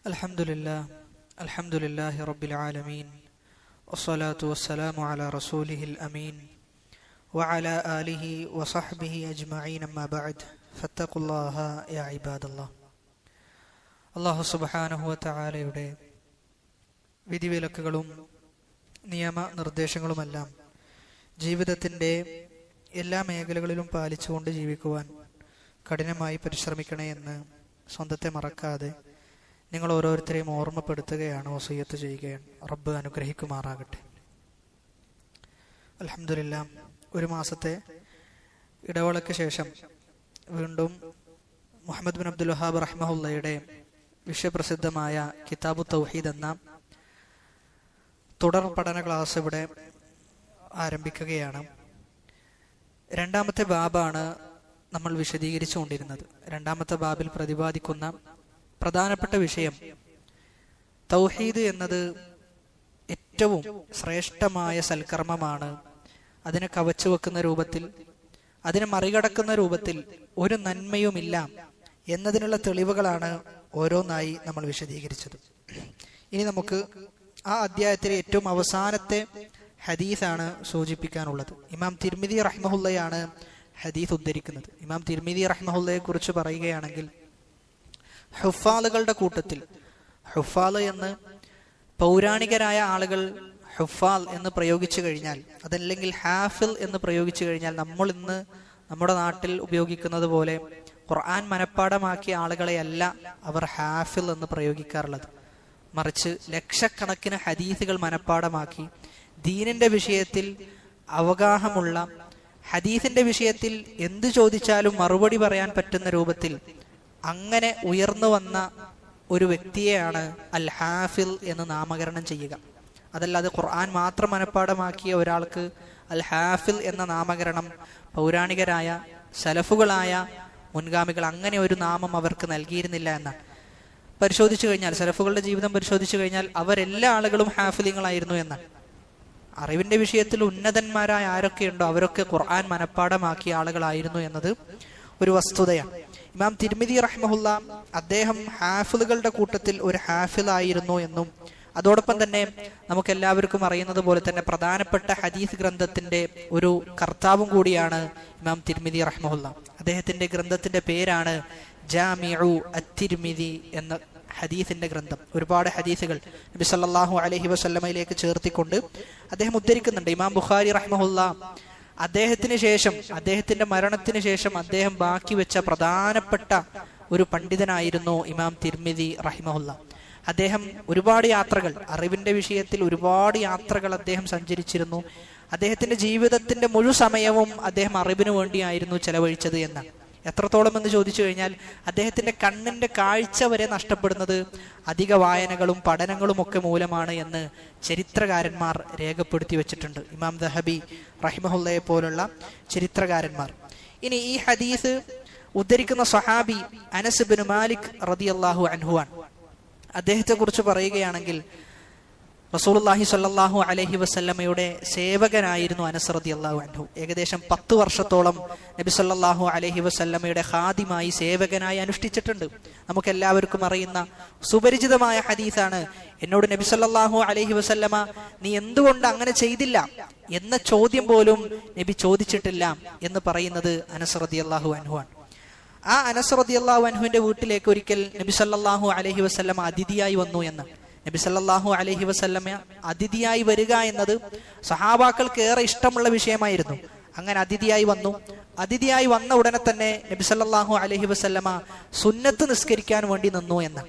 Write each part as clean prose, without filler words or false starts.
അൽഹംദുലില്ലാഹി റബ്ബിൽ ആലമീൻ വസ്സലാത്തു വസ്സലാമു അലാ റസൂലിഹിൽ അമീൻ വഅലാ ആലിഹി വസഹ്ബിഹി അജ്മഈൻ അമ്മാ ബഅദ് ഫത്തഖുല്ലാഹ യാ ഇബാദല്ലാഹ്. അല്ലാഹു സുബ്ഹാനഹു വ തആലയുടെ വിധിവിലക്കുകളും നിയമ നിർദ്ദേശങ്ങളുമെല്ലാം ജീവിതത്തിൻ്റെ എല്ലാ മേഖലകളിലും പാലിച്ചുകൊണ്ട് ജീവിക്കുവാൻ കഠിനമായി പരിശ്രമിക്കണേ എന്ന് സ്വന്തത്തെ മറക്കാതെ നിങ്ങൾ ഓരോരുത്തരെയും ഓർമ്മപ്പെടുത്തുകയാണ്, വസിയ്യത്ത് ചെയ്യുകയാണ്. റബ്ബ് അനുഗ്രഹിക്കുമാറാകട്ടെ. അൽഹംദുലില്ലാഹ്, ഒരു മാസത്തെ ഇടവേളയ്ക്ക് ശേഷം വീണ്ടും മുഹമ്മദ് ബിൻ അബ്ദുൽ വഹാബ് റഹ്മഹുള്ളയുടെ വിശ്വപ്രസിദ്ധമായ കിതാബു തൗഹീദ് എന്ന തുടർ പഠന ക്ലാസ് ഇവിടെ ആരംഭിക്കുകയാണ്. രണ്ടാമത്തെ ബാബാണ് നമ്മൾ വിശദീകരിച്ചുകൊണ്ടിരുന്നത്. രണ്ടാമത്തെ ബാബിൽ പ്രതിപാദിക്കുന്ന പ്രധാനപ്പെട്ട വിഷയം തൗഹീദ് എന്നത് ഏറ്റവും ശ്രേഷ്ഠമായ സൽക്കർമ്മമാണ്. അതിനെ കവച്ചു വെക്കുന്ന രൂപത്തിൽ, അതിനെ മറികടക്കുന്ന രൂപത്തിൽ ഒരു നന്മയുമില്ല എന്നതിനുള്ള തെളിവുകളാണ് ഓരോന്നായി നമ്മൾ വിശദീകരിച്ചത്. ഇനി നമുക്ക് ആ അധ്യായത്തിലെ ഏറ്റവും അവസാനത്തെ ഹദീസാണ് സൂചിപ്പിക്കാനുള്ളത്. ഇമാം തിർമിദി റഹ്മഹുള്ളയാണ് ഹദീസ് ഉദ്ധരിക്കുന്നത്. ഇമാം തിർമിദി റഹ്മഹുള്ളയെ കുറിച്ച് പറയുകയാണെങ്കിൽ, ഹുഫാലുകളുടെ കൂട്ടത്തിൽ, ഹുഫാല് എന്ന് പൗരാണികരായ ആളുകൾ ഹുഫാൽ എന്ന് പ്രയോഗിച്ചു കഴിഞ്ഞാൽ, അതല്ലെങ്കിൽ ഹാഫിൽ എന്ന് പ്രയോഗിച്ചു കഴിഞ്ഞാൽ, നമ്മൾ ഇന്ന് നമ്മുടെ നാട്ടിൽ ഉപയോഗിക്കുന്നത് പോലെ ഖുർആൻ മനഃപ്പാഠമാക്കിയ ആളുകളെയല്ല അവർ ഹാഫിൽ എന്ന് പ്രയോഗിക്കാറുള്ളത്. മറിച്ച് ലക്ഷക്കണക്കിന് ഹദീസുകൾ മനഃപ്പാഠമാക്കി ദീനിന്റെ വിഷയത്തിൽ അവഗാഹമുള്ള, ഹദീസിന്റെ വിഷയത്തിൽ എന്ത് ചോദിച്ചാലും മറുപടി പറയാൻ പറ്റുന്ന രൂപത്തിൽ അങ്ങനെ ഉയർന്നു വന്ന ഒരു വ്യക്തിയെയാണ് അൽ ഹാഫിൽ എന്ന് നാമകരണം ചെയ്യുക. അതല്ലാതെ ഖുർആൻ മാത്രം മനഃപ്പാഠമാക്കിയ ഒരാൾക്ക് അൽ ഹാഫിൽ എന്ന നാമകരണം പൗരാണികരായ സലഫുകളായ മുൻഗാമികൾ അങ്ങനെ ഒരു നാമം അവർക്ക് നൽകിയിരുന്നില്ല എന്നാണ്. പരിശോധിച്ചു കഴിഞ്ഞാൽ, സലഫുകളുടെ ജീവിതം പരിശോധിച്ചു കഴിഞ്ഞാൽ അവരെല്ലാ ആളുകളും ഹാഫിലിങ്ങളായിരുന്നു എന്നാണ്. അറിവിന്റെ വിഷയത്തിൽ ഉന്നതന്മാരായ ആരൊക്കെയുണ്ടോ അവരൊക്കെ ഖുർആൻ മനഃപ്പാഠമാക്കിയ ആളുകളായിരുന്നു എന്നത് ഒരു വസ്തുതയാണ്. ഇമാം തിർമിദി റഹ്മഹുള്ള അദ്ദേഹം ഹാഫിലുകളുടെ കൂട്ടത്തിൽ ഒരു ഹാഫിലായിരുന്നു എന്നും, അതോടൊപ്പം തന്നെ നമുക്ക് എല്ലാവർക്കും അറിയുന്നത് പോലെ തന്നെ പ്രധാനപ്പെട്ട ഹദീസ് ഗ്രന്ഥത്തിന്റെ ഒരു കർത്താവും കൂടിയാണ് ഇമാം തിർമിദി റഹ്മഹുള്ള. അദ്ദേഹത്തിന്റെ ഗ്രന്ഥത്തിന്റെ പേരാണ് ജാമിഉ അത്തിർമിദി എന്ന ഹദീസിന്റെ ഗ്രന്ഥം. ഒരുപാട് ഹദീസുകൾ നബി സല്ലല്ലാഹു അലൈഹി വസല്ലമയിലേക്ക് ചേർത്തിക്കൊണ്ട് അദ്ദേഹം ഉദ്ധരിക്കുന്നുണ്ട്. ഇമാം ബുഖാരി റഹ്മഹുള്ള അദ്ദേഹത്തിന് ശേഷം, അദ്ദേഹത്തിന്റെ മരണത്തിന് ശേഷം അദ്ദേഹം ബാക്കി വെച്ച പ്രധാനപ്പെട്ട ഒരു പണ്ഡിതനായിരുന്നു ഇമാം തിർമിദി റഹിമഹുല്ല. അദ്ദേഹം ഒരുപാട് യാത്രകൾ, അറിവിന്റെ വിഷയത്തിൽ ഒരുപാട് യാത്രകൾ അദ്ദേഹം സഞ്ചരിച്ചിരുന്നു. അദ്ദേഹത്തിന്റെ ജീവിതത്തിന്റെ മുഴുവൻ സമയവും അദ്ദേഹം അറിവിനു വേണ്ടിയായിരുന്നു ചെലവഴിച്ചത് എന്നാണ്. എത്രത്തോളം എന്ന് ചോദിച്ചു കഴിഞ്ഞാൽ അദ്ദേഹത്തിന്റെ കണ്ണിന്റെ കാഴ്ച വരെ നഷ്ടപ്പെടുന്നത് അധിക വായനകളും പഠനങ്ങളും ഒക്കെ മൂലമാണ് എന്ന് ചരിത്രകാരന്മാർ രേഖപ്പെടുത്തി വെച്ചിട്ടുണ്ട്. ഇമാം ദഹബി റഹിമഹുല്ലയെ പോലുള്ള ചരിത്രകാരന്മാർ. ഇനി ഈ ഹദീസ് ഉദ്ധരിക്കുന്ന സ്വഹാബി അനസ് ഇബ്നു മാലിക് റളിയല്ലാഹു അൻഹു ആണ്. അദ്ദേഹത്തെ കുറിച്ച് പറയുകയാണെങ്കിൽ, റസൂലുള്ളാഹി സ്വല്ലല്ലാഹു അലൈഹി വസല്ലമയുടെ സേവകനായിരുന്നു അനസ് റളിയല്ലാഹു അൻഹു. ഏകദേശം 10 വർഷത്തോളം നബി സല്ലല്ലാഹു അലൈഹി വസല്ലമയുടെ ഖാദിമായി, സേവകനായി അനുഷ്ഠിച്ചിട്ടുണ്ട്. നമുക്ക് എല്ലാവർക്കും അറിയുന്ന സുപരിചിതമായ ഹദീസാണ്. എന്നോട് നബി സല്ലല്ലാഹു അലൈഹി വസല്ലമ നീ എന്തുകൊണ്ട് അങ്ങനെ ചെയ്തില്ല എന്ന ചോദ്യം പോലും നബി ചോദിച്ചിട്ടില്ല എന്ന് പറയുന്നത് അനസ് റളിയല്ലാഹു അൻഹു ആണ്. ആ അനസ് റളിയല്ലാഹു അൻഹുവിന്റെ വീട്ടിലേക്ക് ഒരിക്കൽ നബി സല്ലല്ലാഹു അലൈഹി വസല്ലമ അതിഥിയായി വന്നു എന്ന്. നബി സല്ലല്ലാഹു അലൈഹി വസല്ലമ അതിഥിയായി വരിക എന്നത് സഹാബാക്കൾക്ക് ഏറെ ഇഷ്ടമുള്ള വിഷയമായിരുന്നു. അങ്ങനെ അതിഥിയായി വന്നു. അതിഥിയായി വന്ന ഉടനെ തന്നെ നബി സല്ലല്ലാഹു അലൈഹി വസല്ലമ സുന്നത്ത് നിസ്കരിക്കാൻ വേണ്ടി നിന്നു എന്ന്.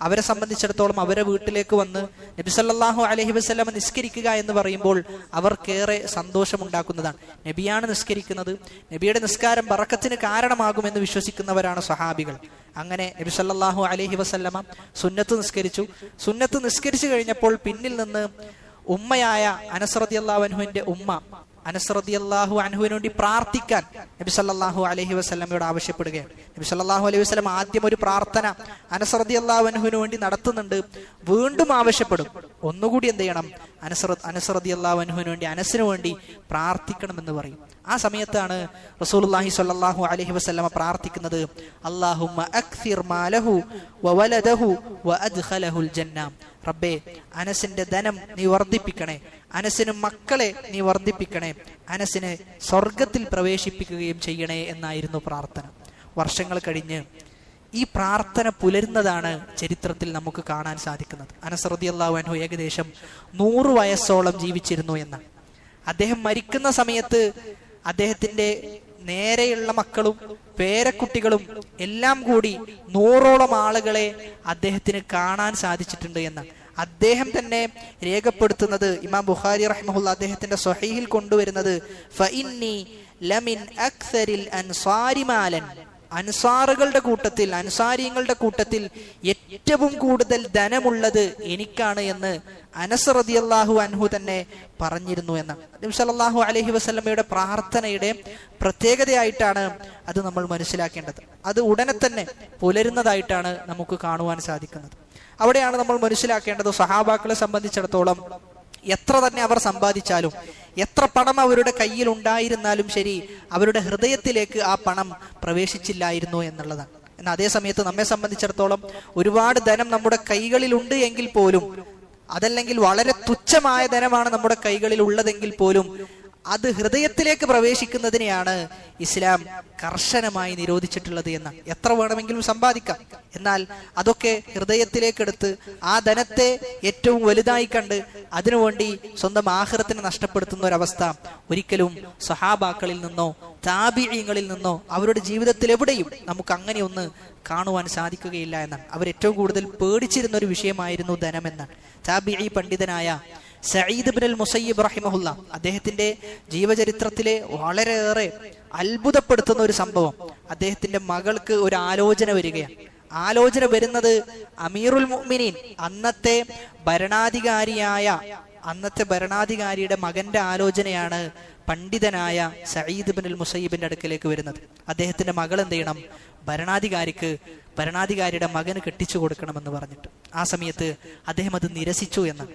അവരെ സംബന്ധിച്ചിടത്തോളം അവരെ വീട്ടിലേക്ക് വന്ന് നബി സല്ലല്ലാഹു അലൈഹി വസല്ലമ നിസ്കരിക്കുക എന്ന് പറയുമ്പോൾ അവർക്കേറെ സന്തോഷമുണ്ടാക്കുന്നതാണ്. നബിയാണ് നിസ്കരിക്കുന്നത്, നബിയുടെ നിസ്കാരം ബറക്കത്തിന് കാരണമാകുമെന്ന് വിശ്വസിക്കുന്നവരാണ് സ്വഹാബികൾ. അങ്ങനെ നബി സല്ലല്ലാഹു അലൈഹി വസല്ലമ സുന്നത്ത് നിസ്കരിച്ചു. സുന്നത്ത് നിസ്കരിച്ചു കഴിഞ്ഞപ്പോൾ പിന്നിൽ നിന്ന് ഉമ്മയായ അനസ് റളിയല്ലാഹു അൻഹുവിന്റെ ഉമ്മ അനസ് റളിയല്ലാഹു അൻഹുവിന് വേണ്ടി പ്രാർത്ഥിക്കാൻ നബി സല്ലല്ലാഹു അലൈഹി വസല്ലമയോട് ആവശ്യപ്പെടുകയാണ്. നബി സല്ലല്ലാഹു അലൈഹി വസല്ലം ആദ്യം ഒരു പ്രാർത്ഥന അനസ് റളിയല്ലാഹു അൻഹുവിന് വേണ്ടി നടത്തുന്നുണ്ട്. വീണ്ടും ആവശ്യപ്പെടും, ഒന്നുകൂടി എന്ത് ചെയ്യണം, അനസ് റളിയല്ലാഹു അൻഹുവിന് വേണ്ടി, അനസിന് വേണ്ടി പ്രാർത്ഥിക്കണമെന്ന് പറയും. ആ സമയത്താണ് റസൂലുള്ളാഹി സ്വല്ലല്ലാഹു അലൈഹി വസല്ലമ പ്രാർത്ഥിക്കുന്നത്, അല്ലാഹുമ്മ അക്സിർ മാലഹു വവലദഹു വഅദ്ഖലഹുൽ ജന്ന. റബ്ബേ, അനസിന്റെ ധനം നീ വർദ്ധിപ്പിക്കണേ, അനസിന് മക്കളെ നീ വർദ്ധിപ്പിക്കണേ, അനസിനെ സ്വർഗത്തിൽ പ്രവേശിപ്പിക്കുകയും ചെയ്യണേ എന്നായിരുന്നു പ്രാർത്ഥന. വർഷങ്ങൾ കഴിഞ്ഞ് ഈ പ്രാർത്ഥന പുലരുന്നതാണ് ചരിത്രത്തിൽ നമുക്ക് കാണാൻ സാധിക്കുന്നത്. അനസ് റളിയല്ലാഹു അൻഹു ഏകദേശം 100 വയസ്സോളം ജീവിച്ചിരുന്നു എന്നാണ്. അദ്ദേഹം മരിക്കുന്ന സമയത്ത് അദ്ദേഹത്തിന്റെ നേരെയുള്ള മക്കളും പേരക്കുട്ടികളും എല്ലാം കൂടി 100ഓളം ആളുകളെ അദ്ദേഹത്തിന് കാണാൻ സാധിച്ചിട്ടുണ്ട് എന്നാണ് അദ്ദേഹം തന്നെ രേഖപ്പെടുത്തുന്നത്. ഇമാം ബുഖാരി റഹ്മഹുല്ലാ അദ്ദേഹത്തിന്റെ സ്വഹീഹിൽ കൊണ്ടുവരുന്നത്, ഫഇന്നി ലമിൻ അക്സരിൽ അൻസാരി മാലൻ, അൻസാറുകളുടെ കൂട്ടത്തിൽ, അൻസാരിങ്ങളുടെ കൂട്ടത്തിൽ ഏറ്റവും കൂടുതൽ ധനമുള്ളത് എനിക്കാണ് എന്ന് അനസ് റളിയല്ലാഹു അൻഹു തന്നെ പറഞ്ഞിരുന്നു എന്നാണ്. നബി സല്ലല്ലാഹു അലൈഹി വസല്ലമയുടെ പ്രാർത്ഥനയുടെ പ്രത്യേകതയായിട്ടാണ് അത് നമ്മൾ മനസ്സിലാക്കേണ്ടത്. അത് ഉടനെ തന്നെ പുലരുന്നതായിട്ടാണ് നമുക്ക് കാണുവാൻ സാധിക്കുന്നത്. അവിടെയാണ് നമ്മൾ മനസ്സിലാക്കേണ്ടത്, സഹാബാക്കളെ സംബന്ധിച്ചിടത്തോളം എത്ര തന്നെ അവർ സമ്പാദിച്ചാലും, എത്ര പണം അവരുടെ കയ്യിൽ ഉണ്ടായിരുന്നാലും ശരി, അവരുടെ ഹൃദയത്തിലേക്ക് ആ പണം പ്രവേശിച്ചില്ലായിരുന്നു എന്നുള്ളതാണ്. എന്നാൽ അതേ സമയത്ത് നമ്മെ സംബന്ധിച്ചിടത്തോളം ഒരുപാട് ധനം നമ്മുടെ കൈകളിലുണ്ട് എങ്കിൽ പോലും, അതല്ലെങ്കിൽ വളരെ തുച്ഛമായ ധനമാണ് നമ്മുടെ കൈകളിൽ ഉള്ളതെങ്കിൽ പോലും, അത് ഹൃദയത്തിലേക്ക് പ്രവേശിക്കുന്നതിനെയാണ് ഇസ്ലാം കർശനമായി നിരോധിച്ചിട്ടുള്ളത് എന്ന്. എത്ര വേണമെങ്കിലും സമ്പാദിക്കാം, എന്നാൽ അതൊക്കെ ഹൃദയത്തിലേക്കെടുത്ത് ആ ധനത്തെ ഏറ്റവും വലുതായി കണ്ട് അതിനുവേണ്ടി സ്വന്തം ആഖിറത്തിനെ നഷ്ടപ്പെടുത്തുന്ന ഒരവസ്ഥ ഒരിക്കലും സഹാബാക്കളിൽ നിന്നോ താബിഈങ്ങളിൽ നിന്നോ അവരുടെ ജീവിതത്തിൽ എവിടെയും നമുക്ക് അങ്ങനെ ഒന്ന് കാണുവാൻ സാധിക്കുകയില്ല എന്നാണ്. അവർ ഏറ്റവും കൂടുതൽ പേടിച്ചിരുന്ന ഒരു വിഷയമായിരുന്നു ധനമെന്നാണ്. താബിഈ പണ്ഡിതനായ സഈദ് ഇബ്നുൽ മുസയ്യിബ് റഹിമഹുല്ലാ അദ്ദേഹത്തിന്റെ ജീവചരിത്രത്തിലെ വളരെയേറെ അത്ഭുതപ്പെടുത്തുന്ന ഒരു സംഭവം, അദ്ദേഹത്തിന്റെ മകൾക്ക് ഒരു ആലോചന വരികയാണ്. ആലോചന വരുന്നത് അമീറുൽ മുഅ്മിനീൻ, അന്നത്തെ ഭരണാധികാരിയുടെ മകന്റെ ആലോചനയാണ് പണ്ഡിതനായ സഈദ് ഇബ്നുൽ മുസയ്യിബിന്റെ അടുക്കലേക്ക് വരുന്നത്. അദ്ദേഹത്തിന്റെ മകൾ എന്ത് ചെയ്യണം, ഭരണാധികാരിയുടെ മകന് കെട്ടിച്ചു കൊടുക്കണമെന്ന് പറഞ്ഞിട്ട്. ആ സമയത്ത് അദ്ദേഹം അത് നിരസിച്ചു എന്നാണ്.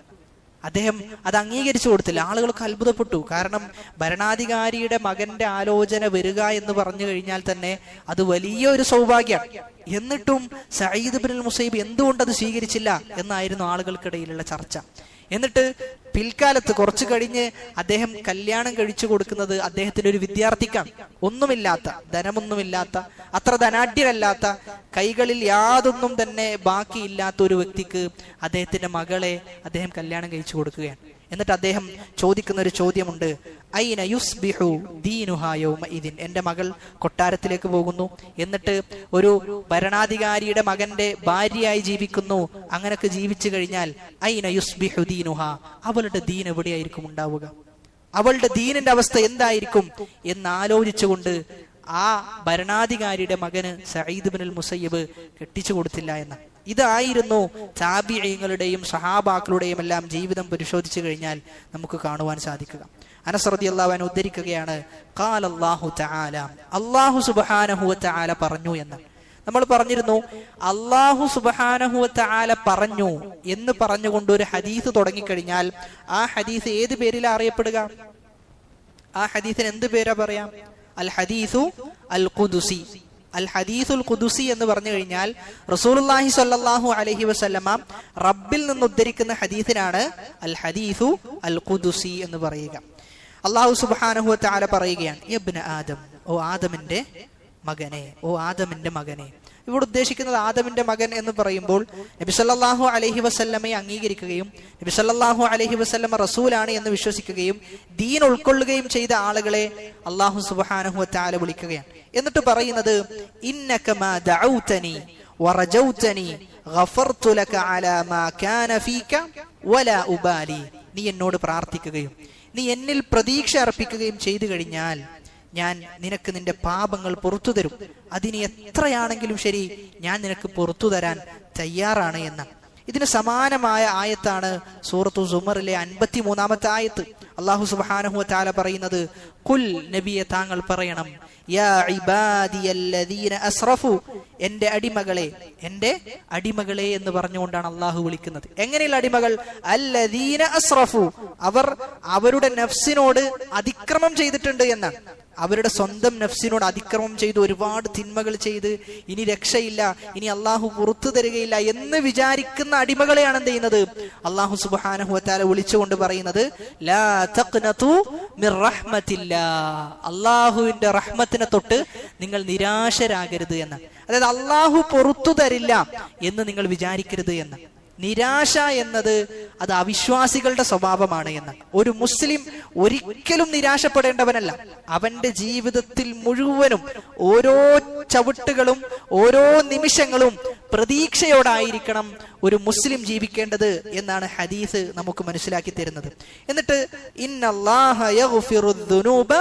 അദ്ദേഹം അത് അംഗീകരിച്ചു കൊടുത്തില്ല. ആളുകൾക്ക് അത്ഭുതപ്പെട്ടു. കാരണം ഭരണാധികാരിയുടെ മകന്റെ ആലോചന വരിക എന്ന് പറഞ്ഞു കഴിഞ്ഞാൽ തന്നെ അത് വലിയൊരു സൗഭാഗ്യമാണ്. എന്നിട്ടും സഈദ് ഇബ്നുൽ മുസയ്യിബ് എന്തുകൊണ്ട് അത് സ്വീകരിച്ചില്ല എന്നായിരുന്നു ആളുകൾക്കിടയിലുള്ള ചർച്ച. എന്നിട്ട് പിൽക്കാലത്ത് കുറച്ചു കഴിഞ്ഞ് അദ്ദേഹം കല്യാണം കഴിച്ചു കൊടുക്കുന്നത് അദ്ദേഹത്തിന്റെ ഒരു വിദ്യാർത്ഥിക്കാണ്. ഒന്നുമില്ലാത്ത, ധനമൊന്നുമില്ലാത്ത, അത്ര ധനാഢ്യരല്ലാത്ത, കൈകളിൽ യാതൊന്നും തന്നെ ബാക്കിയില്ലാത്ത ഒരു വ്യക്തിക്ക് അദ്ദേഹത്തിന്റെ മകളെ അദ്ദേഹം കല്യാണം കഴിച്ചു കൊടുക്കുകയാണ്. എന്നിട്ട് അദ്ദേഹം ചോദിക്കുന്ന ഒരു ചോദ്യമുണ്ട്, ഐന യുസ്ബിഹു ദീനുഹാ യൗമഇദിൻ. എന്റെ മകൾ കൊട്ടാരത്തിലേക്ക് പോകുന്നു, എന്നിട്ട് ഒരു ഭരണാധികാരിയുടെ മകന്റെ ഭാര്യയായി ജീവിക്കുന്നു. അങ്ങനൊക്കെ ജീവിച്ചു കഴിഞ്ഞാൽ ഐന യുസ്ബിഹു ദീനുഹാ, അവളുടെ ദീൻ എവിടെയായിരിക്കും ഉണ്ടാവുക, അവളുടെ ദീനിന്റെ അവസ്ഥ എന്തായിരിക്കും എന്നാലോചിച്ചുകൊണ്ട് ആ ഭരണാധികാരിയുടെ മകന് സഈദ് ഇബ്നുൽ മുസയ്യിബ് കെട്ടിച്ചു കൊടുത്തില്ല എന്ന്. ഇതായിരുന്നു താബിഈങ്ങളുടെയും സഹാബാക്കളുടെയും എല്ലാം ജീവിതം പരിശോധിച്ചു കഴിഞ്ഞാൽ നമുക്ക് കാണുവാൻ സാധിക്കുക. അനസ് റളിയല്ലാഹു അൻഹു ഉദ്ധരിക്കുകയാണ്, ഖാലല്ലാഹു തആല, അല്ലാഹു സുബ്ഹാനഹു വ തആല പറഞ്ഞു എന്ന്. നമ്മൾ പറഞ്ഞിരുന്നു, അല്ലാഹു സുബ്ഹാനഹു വ തആല പറഞ്ഞു എന്ന് പറഞ്ഞുകൊണ്ട് ഒരു ഹദീസ് തുടങ്ങിക്കഴിഞ്ഞാൽ ആ ഹദീസ് ഏത് പേരിലാ അറിയപ്പെടുക? ആ ഹദീസിന് എന്ത് പേരാ പറയാം? അൽ ഹദീസു അൽ ഖുദുസി. അൽ ഹദീസുൽ ഖുദുസി എന്ന് പറഞ്ഞു കഴിഞ്ഞാൽ റസൂലുള്ളാഹി സ്വല്ലല്ലാഹു അലൈഹി വസല്ലമ റബ്ബിൽ നിന്ന് ഉദ്ധരിക്കുന്ന ഹദീസിനാണ് അൽ ഹദീസു അൽ ഖുദുസി എന്ന് പറയുക. അല്ലാഹു സുബ്ഹാനഹു വ തആല പറയുകയാണ്, യബ്ന ആദം, ഓ ആദമിന്റെ മകനെ. ഇവിടെ ഉദ്ദേശിക്കുന്നത് ആദമിന്റെ മകൻ എന്ന് പറയുമ്പോൾ നബി സല്ലല്ലാഹു അലൈഹി വസല്ലമയെ അംഗീകരിക്കുകയും നബി സല്ലല്ലാഹു അലൈഹി വസല്ലമ റസൂലാണ് എന്ന് വിശ്വസിക്കുകയും ദീൻ ഉൾക്കൊള്ളുകയും ചെയ്ത ആളുകളെ അല്ലാഹു സുബ്ഹാനഹു വ തആല വിളിക്കുകയാണ്. എന്നിട്ട് പറയുന്നത്, ഇന്നക മാ ദഅൗതനി വറജൗതനി ഗഫർതു ലക അലാ മാ കാന ഫീക വലാ ഉബാലി. നീ എന്നോട് പ്രാർത്ഥിക്കുകയും നീ എന്നിൽ പ്രതീക്ഷ അർപ്പിക്കുകയും ചെയ്തു കഴിഞ്ഞാൽ ഞാൻ നിനക്ക് നിന്റെ പാപങ്ങൾ പുറത്തു തരും. അതിന് എത്രയാണെങ്കിലും ശരി ഞാൻ നിനക്ക് പുറത്തു തരാൻ തയ്യാറാണ് എന്ന്. ഇതിന് സമാനമായ ആയത്താണ് സൂറത്തു സുമറിലെ 53-ാമത്തെ ആയത്ത്. അല്ലാഹു സുബ്ഹാനഹു വ തആല പറയുന്നത്, ഖുൽ നബിയെ താങ്കൾ പറയണം, യാ ഇബാദിയല്ലദീന അസ്റഫു, എൻ്റെ അടിമകളെ എന്ന് പറഞ്ഞുകൊണ്ടാണ് അല്ലാഹു വിളിക്കുന്നത്. എങ്ങനെയുള്ള അടിമകൾ? അല്ലദീന അസ്റഫു, അവർ അവരുടെ നഫ്സിനോട് അതിക്രമം ചെയ്തിട്ടുണ്ട് എന്നാണ്. അവരുടെ സ്വന്തം നഫ്സിനോട് അതിക്രമം ചെയ്ത് ഒരുപാട് തിന്മകൾ ചെയ്ത് ഇനി രക്ഷയില്ല, ഇനി അള്ളാഹു പുറത്തു തരികയില്ല എന്ന് വിചാരിക്കുന്ന അടിമകളെയാണ് എന്ത് ചെയ്യുന്നത്? അള്ളാഹു സുബ്ഹാനഹു വ തആല വിളിച്ചുകൊണ്ട് പറയുന്നത്, ലാ തഖ്നതു മിർ റഹ്മത്തില്ലാ, അള്ളാഹുവിന്റെ റഹ്മത്തിനെ തൊട്ട് നിങ്ങൾ നിരാശരാകരുത് എന്ന്. അതായത് അള്ളാഹു പുറത്തു തരില്ല എന്ന് നിങ്ങൾ വിചാരിക്കരുത് എന്ന്. നിരാശ എന്നത് അത് അവിശ്വാസികളുടെ സ്വഭാവമാണ് എന്ന്. ഒരു മുസ്ലിം ഒരിക്കലും നിരാശപ്പെടേണ്ടവനല്ല. അവന്റെ ജീവിതത്തിൽ മുഴുവനും ഓരോ ചവിട്ടുകളും ഓരോ നിമിഷങ്ങളും പ്രതീക്ഷയോടായിരിക്കണം ഒരു മുസ്ലിം ജീവിക്കേണ്ടത് എന്നാണ് ഹദീസ് നമുക്ക് മനസ്സിലാക്കി തരുന്നത്. എന്നിട്ട് ഇന്നല്ലാഹ യഗ്ഫിറു ദുനൂബ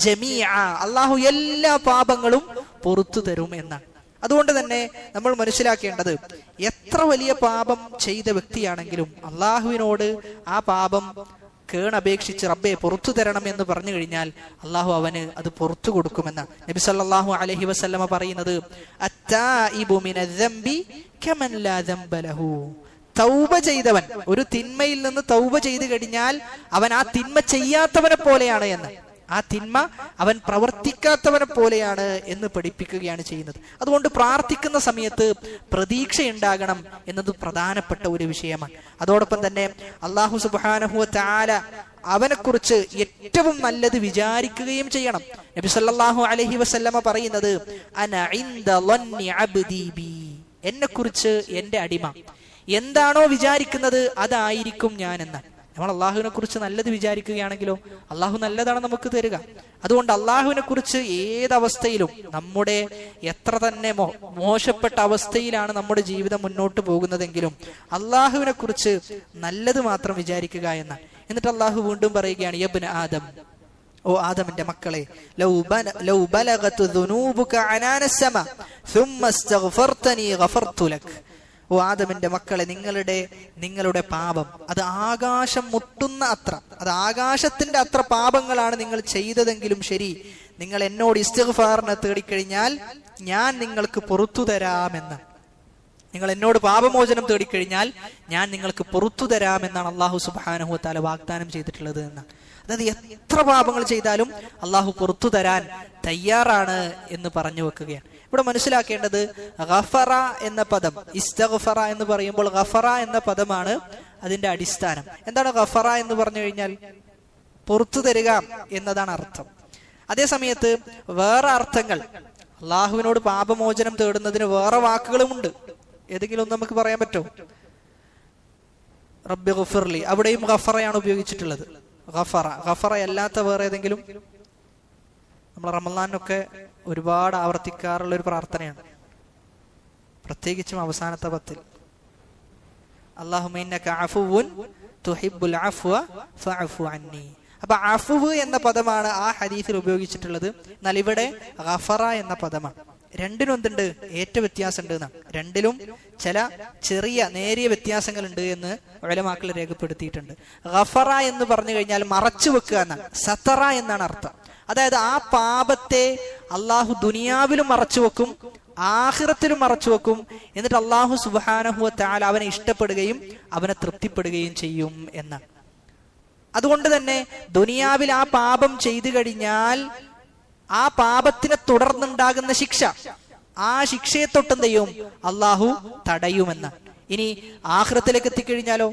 ജമീഅ, അല്ലാഹു എല്ലാ പാപങ്ങളും പുറത്തു തരും എന്നാണ്. അതുകൊണ്ട് തന്നെ നമ്മൾ മനസ്സിലാക്കേണ്ടത്, എത്ര വലിയ പാപം ചെയ്ത വ്യക്തിയാണെങ്കിലും അള്ളാഹുവിനോട് ആ പാപം കേണപേക്ഷിച്ച് റബ്ബെ പുറത്തു തരണം എന്ന് പറഞ്ഞു കഴിഞ്ഞാൽ അള്ളാഹു അവന് അത് പുറത്തു കൊടുക്കുമെന്നാണ് നബി സല്ലല്ലാഹു അലൈഹി വസല്ലമ പറയുന്നത്. അത്തായിബു മിനദ്ദംബി കമൻ ലാ ദംബ ലഹു, തൗബ ചെയ്തവൻ, ഒരു തിന്മയിൽ നിന്ന് തൗബ ചെയ്തു കഴിഞ്ഞാൽ അവൻ ആ തിന്മ ചെയ്യാത്തവനെ പോലെയാണ് എന്ന്, ആ തിന്മ അവൻ പ്രവർത്തിക്കാത്തവനെ പോലെയാണ് എന്ന് പഠിപ്പിക്കുകയാണ് ചെയ്യുന്നത്. അതുകൊണ്ട് പ്രാർത്ഥിക്കുന്ന സമയത്ത് പ്രതീക്ഷയുണ്ടാകണം എന്നത് പ്രധാനപ്പെട്ട ഒരു വിഷയമാണ്. അതോടൊപ്പം തന്നെ അല്ലാഹു സുബ്ഹാനഹു വ തആല അവനെക്കുറിച്ച് ഏറ്റവും നല്ലത് വിചാരിക്കുകയും ചെയ്യണം. നബി സല്ലല്ലാഹു അലൈഹി വസല്ലമ പറയുന്നത്, അന ഇൻദ ളന്നി അബ്ദി ബി, എന്നെക്കുറിച്ച് എൻ്റെ അടിമ എന്താണോ വിചാരിക്കുന്നത് അതായിരിക്കും ഞാൻ എന്നാണ്. നമ്മൾ അള്ളാഹുവിനെ കുറിച്ച് നല്ലത് വിചാരിക്കുകയാണെങ്കിലോ അള്ളാഹു നല്ലതാണ് നമുക്ക് തരിക. അതുകൊണ്ട് അള്ളാഹുവിനെ കുറിച്ച് ഏതവസ്ഥയിലും, നമ്മുടെ എത്ര തന്നെ മോശപ്പെട്ട അവസ്ഥയിലാണ് നമ്മുടെ ജീവിതം മുന്നോട്ട് പോകുന്നതെങ്കിലും അള്ളാഹുവിനെ കുറിച്ച് നല്ലത് മാത്രം വിചാരിക്കുക എന്നാണ്. എന്നിട്ട് അള്ളാഹു വീണ്ടും പറയുകയാണ്, യബ്ന ആദം, ഓ ആദമിന്റെ മക്കളെ, ലൗ ബലഗതു ദുനൂബുക അനാനസ് സമ സുമ്മ ഇസ്തഗ്ഫർതനി ഗഫർതു ലക്, ഓ ആദമിന്റെ മക്കളെ, നിങ്ങളുടെ പാപം അത് ആകാശം മുട്ടുന്ന അത്ര, അത് ആകാശത്തിന്റെ അത്ര പാപങ്ങളാണ് നിങ്ങൾ ചെയ്തതെങ്കിലും ശരി, നിങ്ങൾ എന്നോട് ഇസ്തിഗ്ഫാറിനെ തേടിക്കഴിഞ്ഞാൽ ഞാൻ നിങ്ങൾക്ക് പുറത്തു തരാമെന്ന്. നിങ്ങൾ എന്നോട് പാപമോചനം തേടിക്കഴിഞ്ഞാൽ ഞാൻ നിങ്ങൾക്ക് പുറത്തു തരാമെന്നാണ് അല്ലാഹു സുബ്ഹാനഹു വ തആല വാഗ്ദാനം ചെയ്തിട്ടുള്ളത് എന്നാണ്. അതായത് എത്ര പാപങ്ങൾ ചെയ്താലും അല്ലാഹു പുറത്തു തരാൻ തയ്യാറാണ് എന്ന് പറഞ്ഞു വെക്കുകയാണ്. ഇവിടെ മനസ്സിലാക്കേണ്ടത്, ഗഫറ എന്ന പദം, ഇസ്തഗ്ഫറ എന്ന് പറയുമ്പോൾ ഗഫറ എന്ന പദമാണ് അതിന്റെ അടിസ്ഥാനം. എന്താണ് ഗഫറ എന്ന് പറഞ്ഞു കഴിഞ്ഞാൽ? പുറത്തു തരിക എന്നതാണ് അർത്ഥം. അതേ സമയത്ത് വേറെ അർത്ഥങ്ങൾ, അള്ളാഹുവിനോട് പാപമോചനം തേടുന്നതിന് വേറെ വാക്കുകളുമുണ്ട്. ഏതെങ്കിലും ഒന്ന് നമുക്ക് പറയാൻ പറ്റുമോ? റബ്ബി ഗഫിർലി, അവിടെയും ഗഫറയാണ് ഉപയോഗിച്ചിട്ടുള്ളത്. ഗഫറ അല്ലാത്ത വേറെ ഏതെങ്കിലും? നമ്മൾ റമളാനൊക്കെ ഒരുപാട് ആവർത്തിക്കാറുള്ള ഒരു പ്രാർത്ഥനയാണ്, പ്രത്യേകിച്ചും അവസാനത്തെ പത്തിൽ. അല്ലാഹുമ്മ ഇന്നക അഫുവുൻ തുഹിബ്ബുൽ അഫ്വ ഫഅഫു അന്നി. അപ്പൊ അഫ്വ് എന്ന പദമാണ് ആ ഹദീസിൽ ഉപയോഗിച്ചിട്ടുള്ളത്. എന്നാൽ ഇവിടെ ഗഫറ എന്ന പദമാണ്. രണ്ടിനും എന്തുണ്ട്? ഏറ്റ വ്യത്യാസം ഉണ്ട് എന്നാണ്. രണ്ടിലും ചില ചെറിയ നേരിയ വ്യത്യാസങ്ങൾ ഉണ്ട് എന്ന് ഉലമാക്കൾ രേഖപ്പെടുത്തിയിട്ടുണ്ട്. ഗഫറ എന്ന് പറഞ്ഞു കഴിഞ്ഞാൽ മറച്ചു വെക്കുക എന്നാണ്. സതറ എന്നാണ് അർത്ഥം. അതായത് ആ പാപത്തെ അള്ളാഹു ദുനിയാവിലും മറച്ചു വെക്കും, ആഖിറത്തിലും മറച്ചു വെക്കും. എന്നിട്ട് അള്ളാഹു സുബ്ഹാനഹു വ തആല അവനെ ഇഷ്ടപ്പെടുകയും അവനെ തൃപ്തിപ്പെടുകയും ചെയ്യും എന്നാണ്. അതുകൊണ്ട് തന്നെ ദുനിയാവിൽ ആ പാപം ചെയ്തു കഴിഞ്ഞാൽ ആ പാപത്തിനെ തുടർന്നുണ്ടാകുന്ന ശിക്ഷ, ആ ശിക്ഷയെ തൊട്ടെന്ത് ചെയ്യും? അള്ളാഹു തടയുമെന്ന്. ഇനി ആഖിറത്തിലേക്ക് എത്തിക്കഴിഞ്ഞാലോ?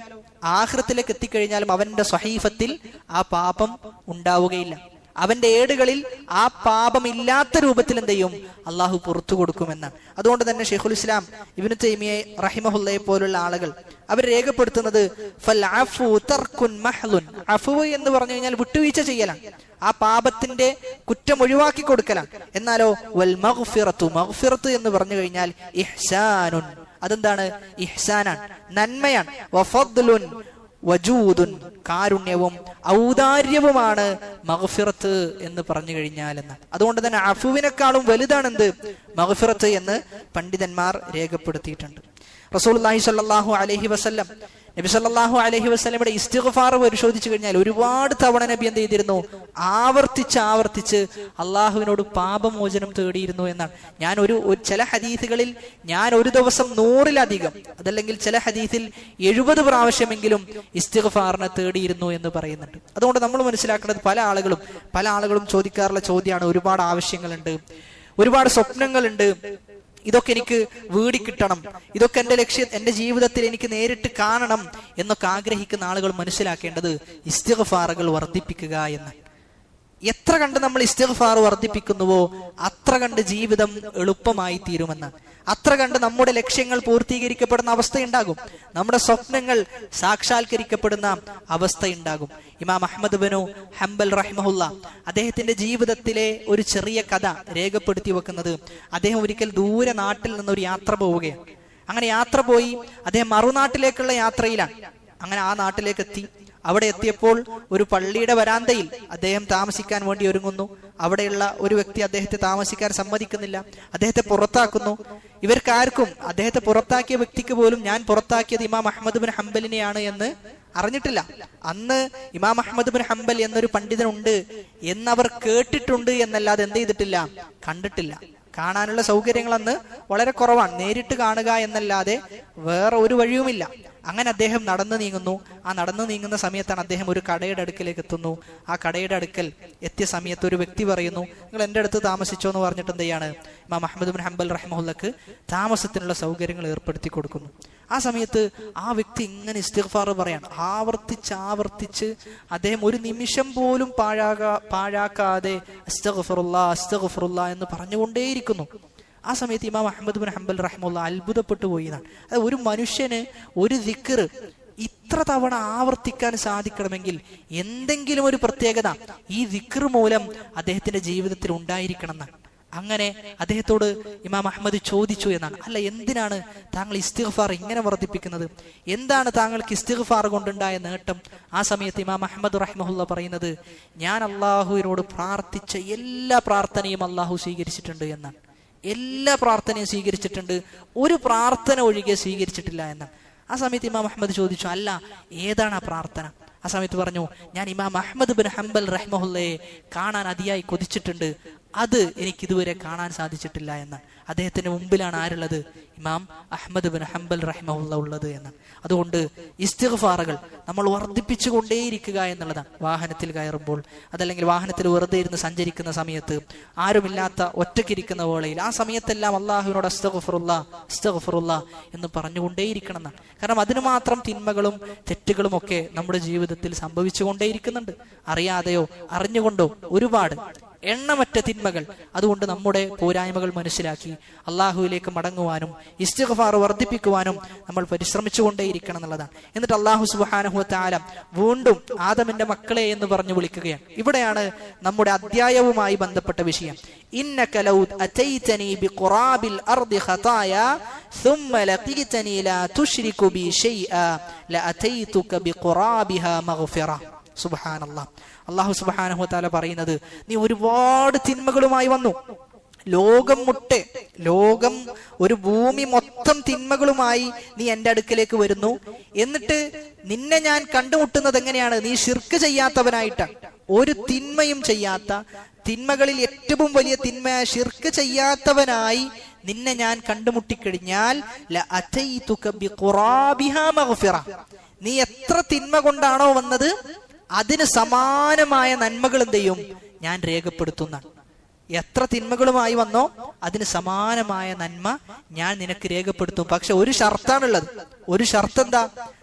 ആഖിറത്തിലേക്ക് എത്തിക്കഴിഞ്ഞാലും അവന്റെ സ്വഹീഫത്തിൽ ആ പാപം ഉണ്ടാവുകയില്ല. അവന്റെ ഏടുകളിൽ ആ പാപം ഇല്ലാത്ത രൂപത്തിൽ എന്ത് ചെയ്യും? അള്ളാഹു പുറത്തു കൊടുക്കുമെന്നാണ്. അതുകൊണ്ട് തന്നെ ശൈഖുൽ ഇസ്ലാം ഇബ്നു തൈമിയ റഹിമഹുല്ലയെ പോലുള്ള ആളുകൾ അവർ രേഖപ്പെടുത്തുന്നത്, ഫൽ അഫു തർക്കുൻ മഹ്ലുൻ, അഫു എന്ന് പറഞ്ഞു കഴിഞ്ഞാൽ വിട്ടുവീഴ്ച ചെയ്യലാണ്, ആ പാപത്തിന്റെ കുറ്റം ഒഴിവാക്കി കൊടുക്കലാണ്. എന്നാലോ വൽ മഗ്ഫിറത്തു, മഗ്ഫിറത്ത് എന്ന് പറഞ്ഞു കഴിഞ്ഞാൽ ഇഹ്സാനുൻ, അതെന്താണ്? ഇഹ്സാനാണ്, നന്മയാണ്. വഫദ്ലുൻ വജൂദുൻ, കാരുണ്യവും ഔദാര്യവുമാണ് മഗ്ഫിറത്ത് എന്ന് പറഞ്ഞു കഴിഞ്ഞാൽ എന്നാണ്. അതുകൊണ്ട് തന്നെ അഫുവിനേക്കാളും വലുതാണ് എന്ത്? മഗ്ഫിറത്ത് എന്ന് പണ്ഡിതന്മാർ രേഖപ്പെടുത്തിയിട്ടുണ്ട്. റസൂലുള്ളാഹി സ്വല്ലല്ലാഹു അലൈഹി വസല്ലം നബി സല്ലല്ലാഹു അലൈഹി വസല്ലമയുടെ ഇസ്തിഗ്ഫാർ പരിശോധിച്ചു കഴിഞ്ഞാൽ ഒരുപാട് തവണ നബി എന്ത് ചെയ്തിരുന്നു? ആവർത്തിച്ച് അള്ളാഹുവിനോട് പാപമോചനം തേടിയിരുന്നു എന്നാണ്. ഞാൻ ചില ഹദീസുകളിൽ ഞാൻ ഒരു ദിവസം 100-ലധികം, അതല്ലെങ്കിൽ ചില ഹദീസിൽ 70 പ്രാവശ്യമെങ്കിലും ഇസ്തിഗ്ഫാറിനെ തേടിയിരുന്നു എന്ന് പറയുന്നുണ്ട്. അതുകൊണ്ട് നമ്മൾ മനസ്സിലാക്കേണ്ടത് പല ആളുകളും ചോദിക്കാറുള്ള ചോദ്യമാണ്, ഒരുപാട് ആവശ്യങ്ങളുണ്ട്, ഒരുപാട് സ്വപ്നങ്ങളുണ്ട്, ഇതൊക്കെ എനിക്ക് വീടി കിട്ടണം, ഇതൊക്കെ എന്റെ ലക്ഷ്യം, എന്റെ ജീവിതത്തിൽ എനിക്ക് നേരിട്ട് കാണണം എന്നൊക്കെ ആഗ്രഹിക്കുന്ന ആളുകൾ മനസ്സിലാക്കേണ്ടത് ഇസ്തിഗ്ഫാറുകൾ വർദ്ധിപ്പിക്കുക എന്ന്. എത്ര കണ്ട് നമ്മൾ ഇസ്തിഗ്ഫാർ വർദ്ധിപ്പിക്കുന്നുവോ അത്ര കണ്ട് ജീവിതം എളുപ്പമായി തീരുമെന്ന്, അത്ര കണ്ട് നമ്മുടെ ലക്ഷ്യങ്ങൾ പൂർത്തീകരിക്കപ്പെടുന്ന അവസ്ഥയുണ്ടാകും, നമ്മുടെ സ്വപ്നങ്ങൾ സാക്ഷാത്കരിക്കപ്പെടുന്ന അവസ്ഥയുണ്ടാകും. ഇമാം അഹ്മദ് ബിൻ ഹംബൽ റഹിമഹുല്ല അദ്ദേഹത്തിന്റെ ജീവിതത്തിലെ ഒരു ചെറിയ കഥ രേഖപ്പെടുത്തി വെക്കുന്നത്, അദ്ദേഹം ഒരിക്കൽ ദൂരെ നാട്ടിൽ നിന്നൊരു യാത്ര പോവുകയാണ്. അങ്ങനെ യാത്ര പോയി അദ്ദേഹം മറുനാട്ടിലേക്കുള്ള യാത്രയിലാണ്. അങ്ങനെ ആ നാട്ടിലേക്ക് എത്തി. അവിടെ എത്തിയപ്പോൾ ഒരു പള്ളിയുടെ വരാന്തയിൽ അദ്ദേഹം താമസിക്കാൻ വേണ്ടി ഒരുങ്ങുന്നു. അവിടെയുള്ള ഒരു വ്യക്തി അദ്ദേഹത്തെ താമസിക്കാൻ സമ്മതിക്കുന്നില്ല, അദ്ദേഹത്തെ പുറത്താക്കുന്നു. ഇവർക്കാർക്കും, അദ്ദേഹത്തെ പുറത്താക്കിയ വ്യക്തിക്ക് പോലും ഞാൻ പുറത്താക്കിയത് ഇമാം അഹ്മദ് ബിൻ ഹംബലിനെയാണ് എന്ന് അറിഞ്ഞിട്ടില്ല. അന്ന് ഇമാം അഹ്മദ് ബിൻ ഹംബൽ എന്നൊരു പണ്ഡിതനുണ്ട് എന്നവർ കേട്ടിട്ടുണ്ട് എന്നല്ലാതെ എന്ത് ചെയ്തിട്ടില്ല, കണ്ടിട്ടില്ല. കാണാനുള്ള സൗകര്യങ്ങൾ അന്ന് വളരെ കുറവാണ്, നേരിട്ട് കാണുക എന്നല്ലാതെ വേറെ ഒരു വഴിയുമില്ല. അങ്ങനെ അദ്ദേഹം നടന്നു നീങ്ങുന്നു. ആ നടന്നു നീങ്ങുന്ന സമയത്താണ് അദ്ദേഹം ഒരു കടയുടെ അടുക്കലേക്ക് എത്തുന്നു. ആ കടയുടെ അടുക്കൽ എത്തിയ സമയത്ത് ഒരു വ്യക്തി പറയുന്നു, നിങ്ങൾ എൻ്റെ അടുത്ത് താമസിച്ചോ എന്ന് പറഞ്ഞിട്ട് എന്ത് ചെയ്യാണ്, ഇമാം അഹ്മദ് ബിൻ ഹംബൽ റഹിമഹുല്ലക്ക് താമസത്തിനുള്ള സൗകര്യങ്ങൾ ഏർപ്പെടുത്തി കൊടുക്കുന്നു. ആ സമയത്ത് ആ വ്യക്തി ഇങ്ങനെ ഇസ്തിഗ്ഫാർ പറയാണ്, ആവർത്തിച്ച് അദ്ദേഹം ഒരു നിമിഷം പോലും പാഴാക്കാതെ അസ്തഗ്ഫിറുല്ലാ എന്ന് പറഞ്ഞുകൊണ്ടേയിരിക്കുന്നു. ആ സമയത്ത് ഇമാം അഹ്മദ് ബിൻ ഹംബൽ റഹിമഹുല്ല അത്ഭുതപ്പെട്ടു പോയി എന്നാണ്. അത് ഒരു മനുഷ്യന് ഒരു ദിക്ർ ഇത്ര തവണ ആവർത്തിക്കാൻ സാധിക്കണമെങ്കിൽ എന്തെങ്കിലും ഒരു പ്രത്യേകത ഈ ദിക്ർ മൂലം അദ്ദേഹത്തിന്റെ ജീവിതത്തിൽ ഉണ്ടായിരിക്കണം എന്നാണ്. അങ്ങനെ അദ്ദേഹത്തോട് ഇമാം അഹ്മദ് ചോദിച്ചു എന്നാണ്, അല്ല, എന്തിനാണ് താങ്കൾ ഇസ്തിഗ്ഫാർ ഇങ്ങനെ വർദ്ധിപ്പിക്കുന്നത്? എന്താണ് താങ്കൾക്ക് ഇസ്തിഗ്ഫാർ കൊണ്ടുണ്ടായ നേട്ടം? ആ സമയത്ത് ഇമാം അഹ്മദ് റഹിമഹുല്ല പറയുന്നത്, ഞാൻ അള്ളാഹുവിനോട് പ്രാർത്ഥിച്ച എല്ലാ പ്രാർത്ഥനയും അള്ളാഹു സ്വീകരിച്ചിട്ടുണ്ട് എന്നാണ്. എല്ലാ പ്രാർത്ഥനയും സ്വീകരിച്ചിട്ടുണ്ട്, ഒരു പ്രാർത്ഥന ഒഴികെ സ്വീകരിച്ചിട്ടില്ല എന്നാണ്. ആ സമയത്ത് ഇമാം അഹ്മദ് ചോദിച്ചു, അല്ല, ഏതാണ് ആ പ്രാർത്ഥന? ആ സമയത്ത് പറഞ്ഞു, ഞാൻ ഇമാം അഹ്മദ് ബിൻ ഹംബൽ റഹിമഹുല്ലയെ കാണാൻ അതിയായി കൊതിച്ചിട്ടുണ്ട്, അത് എനിക്ക് ഇതുവരെ കാണാൻ സാധിച്ചിട്ടില്ല എന്ന്. അദ്ദേഹത്തിന് മുമ്പിലാണ് ആരുള്ളത്? ഇമാം അഹ്മദ് ബിൻ ഹംബൽ റഹിമഹുല്ല ഉള്ളത് എന്ന്. അതുകൊണ്ട് ഇസ്തിഗ്ഫാറുകൾ നമ്മൾ വർദ്ധിപ്പിച്ചുകൊണ്ടേയിരിക്കുക എന്നുള്ളതാണ്. വാഹനത്തിൽ കയറുമ്പോൾ, അതല്ലെങ്കിൽ വാഹനത്തിൽ വെറുതെ ഇരുന്ന് സഞ്ചരിക്കുന്ന സമയത്ത്, ആരുമില്ലാത്ത ഒറ്റയ്ക്കിരിക്കുന്ന വേളയിൽ, ആ സമയത്തെല്ലാം അള്ളാഹുവിനോട് അസ്തഗ്ഫിറുല്ലാ എന്ന് പറഞ്ഞുകൊണ്ടേയിരിക്കണം എന്നാണ്. കാരണം അതിന് മാത്രം തിന്മകളും തെറ്റുകളും ഒക്കെ നമ്മുടെ ജീവിതത്തിൽ സംഭവിച്ചുകൊണ്ടേയിരിക്കുന്നുണ്ട്, അറിയാതെയോ അറിഞ്ഞുകൊണ്ടോ ഒരുപാട് എണ്ണമറ്റ തിന്മകൾ. അതുകൊണ്ട് നമ്മുടെ പോരായ്മകൾ മനസ്സിലാക്കി അള്ളാഹുവിലേക്ക് മടങ്ങുവാനും ഇസ്തിഗ്ഫാർ വർദ്ധിപ്പിക്കുവാനും നമ്മൾ പരിശ്രമിച്ചുകൊണ്ടേയിരിക്കണം എന്നുള്ളതാണ്. എന്നിട്ട് അള്ളാഹു സുബ്ഹാനഹു വ തആല വീണ്ടും ആദമിന്റെ മക്കളെ എന്ന് പറഞ്ഞു വിളിക്കുകയാണ്. ഇവിടെയാണ് നമ്മുടെ അധ്യായവുമായി ബന്ധപ്പെട്ട വിഷയം. ഇന്നക ലൗ അതൈതനി ബിഖുറാബിൽ അർദി ഖതായ ثم لقيتني لا تشرك بي شيئا لاتيتك بقرابها مغفرة. സുബ്ഹാനല്ലാഹ്. അല്ലാഹു സുബ്ഹാനഹു വ തആല പറയുന്നത്, നീ ഒരുപാട് തിന്മകളുമായി വന്നു, ലോകം ഒരു ഭൂമി മൊത്തം തിന്മകളുമായി നീ എൻ്റെ അടുക്കലേക്ക് വരുന്നു. എന്നിട്ട് നിന്നെ ഞാൻ കണ്ടുമുട്ടുന്നത് എങ്ങനെയാണ്? നീ ശിർക്ക് ചെയ്യാത്തവനായിട്ടാണ്. ഒരു തിന്മയും ചെയ്യാത്ത, തിന്മകളിൽ ഏറ്റവും വലിയ തിന്മ ശിർക്ക് ചെയ്യാത്തവനായി നിന്നെ ഞാൻ കണ്ടുമുട്ടിക്കഴിഞ്ഞാൽ നീ എത്ര തിന്മ കൊണ്ടാണോ വന്നത് അതിന് സമാനമായ നന്മകൾ എന്ത് ചെയ്യും? ഞാൻ രേഖപ്പെടുത്തുന്ന. എത്ര തിന്മകളുമായി വന്നോ അതിന് സമാനമായ നന്മ ഞാൻ നിനക്ക് രേഖപ്പെടുത്തും. പക്ഷെ ഒരു ഷർത്താണുള്ളത്. ഒരു ഷർത്ത് എന്താ?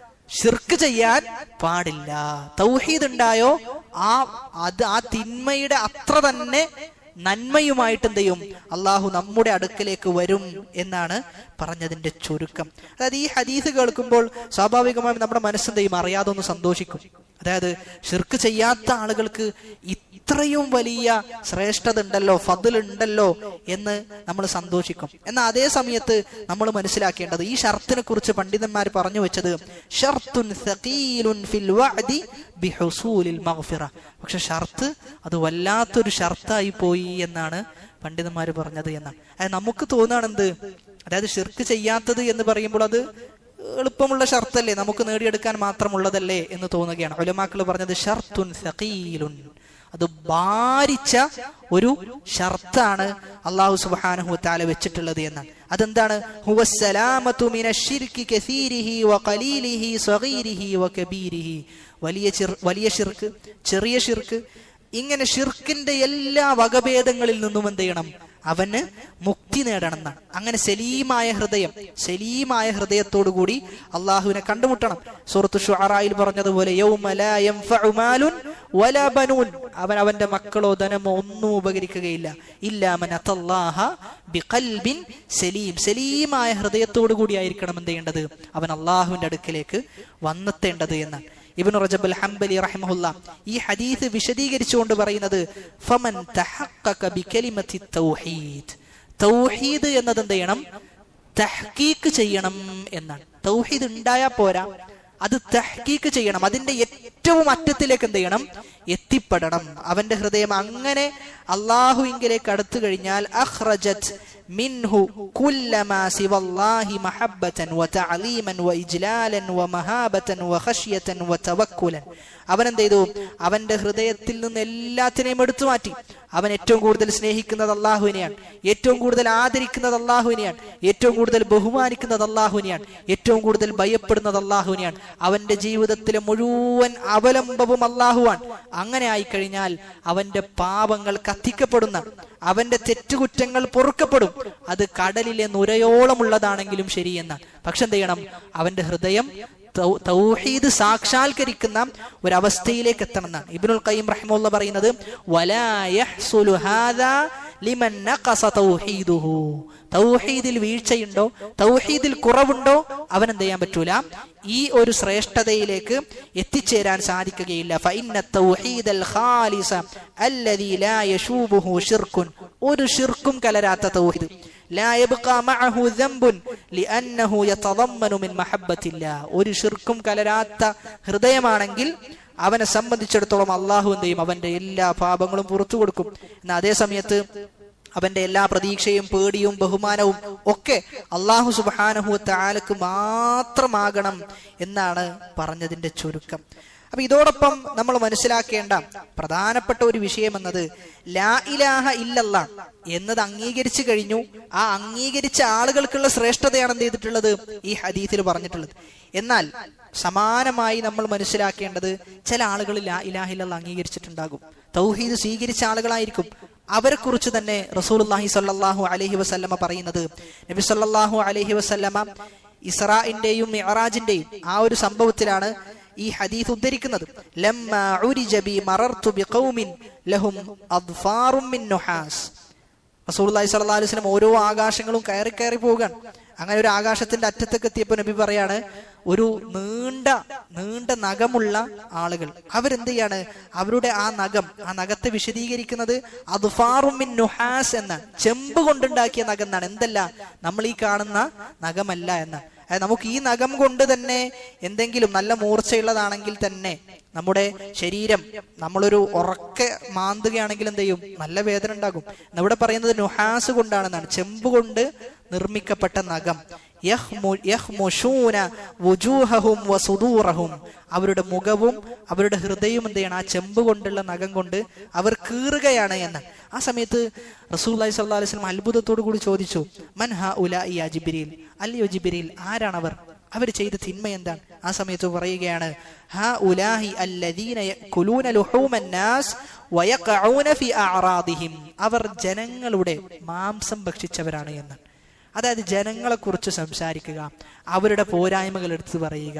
ശിർക്ക് ചെയ്യാൻ പാടില്ല. തൗഹീദ് ഉണ്ടായോ ആ തിന്മയുടെ അത്ര തന്നെ നന്മയുമായിട്ട് എന്ത് ചെയ്യും? അള്ളാഹു നമ്മുടെ അടുക്കലേക്ക് വരും എന്നാണ് പറഞ്ഞതിന്റെ ചുരുക്കം. അതായത് ഈ ഹദീസ് കേൾക്കുമ്പോൾ സ്വാഭാവികമായും നമ്മുടെ മനസ്സെന്ത് ചെയ്യും? അറിയാതെ ഒന്ന് സന്തോഷിക്കും. അതായത് ശിർക്ക് ചെയ്യാത്ത ആളുകൾക്ക് ഇത്രയും വലിയ ശ്രേഷ്ഠത ഉണ്ടല്ലോ, ഫദ്ൽ ഉണ്ടല്ലോ എന്ന് നമ്മൾ സന്തോഷിക്കും. എന്നാൽ അതേ സമയത്ത് നമ്മൾ മനസ്സിലാക്കേണ്ടത്, ഈ ഷർത്തിനെ കുറിച്ച് പണ്ഡിതന്മാർ പറഞ്ഞു വെച്ചത് ഷർത്തുൻ സഖീലുൻ ഫിൽ വഅദി ബിഹുസൂലിൽ മഗ്ഫിറ. പക്ഷെ ഷർത്ത് അത് വല്ലാത്തൊരു ഷർത്തായി പോയി എന്നാണ് പണ്ഡിതന്മാർ പറഞ്ഞത് എന്നാണ്. നമുക്ക് തോന്നുകയാണെന്ത്, അതായത് ഷിർക്ക് ചെയ്യാത്തത് എന്ന് പറയുമ്പോൾ അത് എളുപ്പമുള്ള ഷർത്തല്ലേ, നമുക്ക് നേടിയെടുക്കാൻ മാത്രമുള്ളതല്ലേ എന്ന് തോന്നുകയാണ്. ഉലമാക്കൾ പറഞ്ഞത് ഷർത്തുൻ സഖീലുൻ, അത് ഭാരിച്ച ഒരു ഷർത്താണ് അല്ലാഹു സുബ്ഹാനഹു വ തആല വെച്ചിട്ടുള്ളത് എന്നാണ്. അതെന്താണ്? ഹുവസ്സലാമതു മിനശ്ശിർക്കി കസീരിഹി വഖലീലിഹി സ്വഗീരിഹി വകബീരിഹി. വലിയ ഷിർക്ക്, ചെറിയ ഷിർക്ക്, ഇങ്ങനെ ഷിർക്കിന്റെ എല്ലാ വകഭേദങ്ങളിൽ നിന്നും എന്ത് ചെയ്യണം? അവന് മുക്തി നേടണം എന്നാണ്. അങ്ങനെ സലീമായ ഹൃദയത്തോടു കൂടി അള്ളാഹുവിനെ കണ്ടുമുട്ടണം. സൂറത്തു ശുഅറായിൽ പറഞ്ഞതുപോലെ യൗമ ലാ യൻഫഉ മാലുൻ വലാ ബനൂൻ, അവന്റെ മക്കളോ ധനമോ ഒന്നും ഉപകരിക്കുകയില്ല. ഇല്ലാ മൻ അതല്ലാഹ ബിഖൽബിൻ സലീം, സലീമായ ഹൃദയത്തോടു കൂടി ആയിരിക്കണം എന്ത് ചെയ്യേണ്ടത്? അവൻ അള്ളാഹുവിന്റെ അടുക്കലേക്ക് വന്നെത്തേണ്ടത് എന്നാണ്. ഇബ്നു റജബ് അൽ ഹംബലി റഹിമഹുല്ലാ ഈ ഹദീസ് വിശദീകരിച്ചുകൊണ്ട് പറയുന്നത് ഫമൻ തഹഖഖ ബികലിമത്തി തൗഹീദ്, തൗഹീദ് എന്നത് എന്ത് ചെയ്യണം? തഹ്ഖീഖ് ചെയ്യണം എന്നാണ്. തൗഹീദ് ഉണ്ടായാൽ പോരാ, അത് തഹ്ഖീഖ് ചെയ്യണം. അതിന്റെ ഏറ്റവും അറ്റത്തിലേക്ക് എന്ത് ചെയ്യണം? എത്തിപ്പെടണം. അവന്റെ ഹൃദയം അങ്ങനെ അള്ളാഹുവിലേക്ക് അടുത്തു കഴിഞ്ഞാൽ അഖ്റജത് മിൻഹു കുല്ലമാ സിവല്ലാഹി മഹബ്ബതൻ വതഅലീമൻ വഇജ്ലാലൻ വമഹാബതൻ വഖശ്യതൻ വതവക്കുലൻ. അവൻ എന്ത് ചെയ്തു? അവന്റെ ഹൃദയത്തിൽ നിന്ന് എല്ലാത്തിനെയും എടുത്തു മാറ്റി. അവൻ ഏറ്റവും കൂടുതൽ സ്നേഹിക്കുന്നത് അള്ളാഹുവിനെയാണ്, ഏറ്റവും കൂടുതൽ ആദരിക്കുന്നത് അള്ളാഹുവിനെയാണ്, ഏറ്റവും കൂടുതൽ ബഹുമാനിക്കുന്നത് അള്ളാഹുവിനെയാണ്, ഏറ്റവും കൂടുതൽ ഭയപ്പെടുന്നത് അള്ളാഹുവിനെയാണ്. അവന്റെ ജീവിതത്തിലെ മുഴുവൻ അവലംബവും അള്ളാഹുവാണ്. അങ്ങനെ ആയിക്കഴിഞ്ഞാൽ അവന്റെ പാപങ്ങൾ കത്തിക്കപ്പെടുന്ന, അവന്റെ തെറ്റുകുറ്റങ്ങൾ പൊറുക്കപ്പെടും. അത് കടലിലെ നുരയോളമുള്ളതാണെങ്കിലും ശരിയെന്നാണ്. പക്ഷെ എന്ത് ചെയ്യണം? അവന്റെ ഹൃദയം തൗഹീദ് സാക്ഷാത്കരിക്കുന്ന ഒരവസ്ഥയിലേക്ക് എത്തണം എന്നാണ്. ഇബ്നുൽ ഖയ്യിം റഹിമഹുല്ലാ പറയുന്നത് വലാ യഹ്സുലു ഹാദാ ലിമൻ നഖസ തൗഹീദുഹു. തൗഹീദിൽ വീഴ്ചയുണ്ടോ, തൗഹീദിൽ കുറവുണ്ടോ, അവൻ എന്ത് ചെയ്യാൻ പറ്റൂല? ഈ ഒരു ശ്രേഷ്ഠതയിലേക്ക് എത്തിച്ചേരാൻ സാധിക്കുകയില്ല. ഫഇന്ന തൗഹീദൽ ഖാലിസ അല്ലദീ ലാ യശൂബുഹു ശിർകുൻ, ഒരു ശിർക്കും കലരാത്ത തൗഹീദ്. ലാ യബ്ഖാ മഅഹു ദംബുൻ ലിഅന്നഹു യതദമ്മനു മിൻ മഹബ്ബത്തില്ലാ. ഒരു ശിർക്കും കലരാത്ത ഹൃദയമാണെങ്കിൽ അവനെ സംബന്ധിച്ചിടത്തോളം അള്ളാഹു എന്ത് ചെയ്യും? അവന്റെ എല്ലാ പാപങ്ങളും പുറത്തു കൊടുക്കും. എന്നാൽ അതേ സമയത്ത് അവന്റെ എല്ലാ പ്രതീക്ഷയും പേടിയും ബഹുമാനവും ഒക്കെ അള്ളാഹു സുബ്ഹാനഹു വ തആലക്ക് മാത്രമാകണം എന്നാണ് പറഞ്ഞതിന്റെ ചുരുക്കം. അപ്പൊ ഇതോടൊപ്പം നമ്മൾ മനസ്സിലാക്കേണ്ട പ്രധാനപ്പെട്ട ഒരു വിഷയം എന്നത് ലാ ഇലാഹ ഇല്ലല്ലാഹ് എന്നത് അംഗീകരിച്ചു കഴിഞ്ഞു. ആ അംഗീകരിച്ച ആളുകൾക്കുള്ള ശ്രേഷ്ഠതയാണ് എന്ത് ചെയ്തിട്ടുള്ളത്? ഈ ഹദീസിൽ പറഞ്ഞിട്ടുള്ളത്. എന്നാൽ സമാനമായി നമ്മൾ മനസ്സിലാക്കേണ്ടത് ചില ആളുകൾ ലാ ഇലാഹ ഇല്ലല്ലാഹ് അംഗീകരിച്ചിട്ടുണ്ടാകും, തൗഹീദ് സ്വീകരിച്ച ആളുകളായിരിക്കും. അവരെ കുറിച്ച് തന്നെ റസൂലുള്ളാഹി സ്വല്ലല്ലാഹു അലൈഹി വസല്ലമ പറയുന്നത്, നബി സ്വല്ലല്ലാഹു അലൈഹി വസല്ലമ ഇസ്രാഇന്റെയും മിഅ്റാജിന്റെയും ആ ഒരു സംഭവത്തിലാണ് ഈ ഹദീസ് ഉദ്ധരിക്കുന്നത്. ലമ്മാ ഉരിജ ബി മറർതു ബിഖൗമിൻ ലഹും അദ്ഫാറും മിൻ നുഹാസ്. റസൂലുള്ളാഹി സ്വല്ലല്ലാഹു അലൈഹി വസല്ലം ഓരോ ആകാശങ്ങളും കയറി പോവുകയാണ്. അങ്ങനെ ഒരു ആകാശത്തിന്റെ അറ്റത്തേക്ക് എത്തിയപ്പോൾ നബി പറയാണ്, ഒരു നീണ്ട നഖമുള്ള ആളുകൾ അവരെന്ത് ചെയ്യാണ്? അവരുടെ ആ നഖത്തെ വിശദീകരിക്കുന്നത് അദ്ഫാറും മിൻ നുഹാസ് എന്ന, ചെമ്പ് കൊണ്ടുണ്ടാക്കിയ നഖം എന്നാണ്. എന്തല്ല, നമ്മൾ ഈ കാണുന്ന നഖമല്ല എന്നാണ്. നമുക്ക് ഈ നഖം കൊണ്ട് തന്നെ എന്തെങ്കിലും നല്ല മൂർച്ചയുള്ളതാണെങ്കിൽ തന്നെ നമ്മുടെ ശരീരം നമ്മളൊരു ഉറക്കെ മാന്തുകയാണെങ്കിൽ എന്ത് ചെയ്യും? നല്ല വേദന ഉണ്ടാകും. ഇവിടെ പറയുന്നത് നുഹാസ് കൊണ്ടാണെന്നാണ്, ചെമ്പ് കൊണ്ട് നിർമ്മിക്കപ്പെട്ട നഖം. യഹ്മുശൂന വുജൂഹഹും വസുദൂറഹും, അവരുടെ മുഖവും അവരുടെ ഹൃദയവും എന്ത് ചെയ്യണം? ആ ചെമ്പ് കൊണ്ടുള്ള നഖം കൊണ്ട് അവർ കീറുകയാണ് എന്ന്. ആ സമയത്ത് റസൂലുള്ളാഹി സ്വല്ലല്ലാഹു അലൈഹി വസല്ലം അത്ഭുതത്തോടു കൂടി ചോദിച്ചു, മൻ ഹഉലാഇ യാ ജിബ്രീൽ, അല്ലയോ ജിബ്രീൽ, ആരാണവർ? അവർ ചെയ്ത തിന്മ എന്താണ്? ആ സമയത്ത് പറയുകയാണ്, ഹഉലാഹി അല്ലദീന യഅകുലൂന ലുഹൂമൻ നാസ് വയഖഊന ഫി അഅറാദിഹിം, അവർ ജനങ്ങളുടെ മാംസം ഭക്ഷിച്ചവരാണ് എന്ന്. അതായത് ജനങ്ങളെ കുറിച്ച് സംസാരിക്കുക, അവരുടെ പോരായ്മകൾ എടുത്തു പറയുക,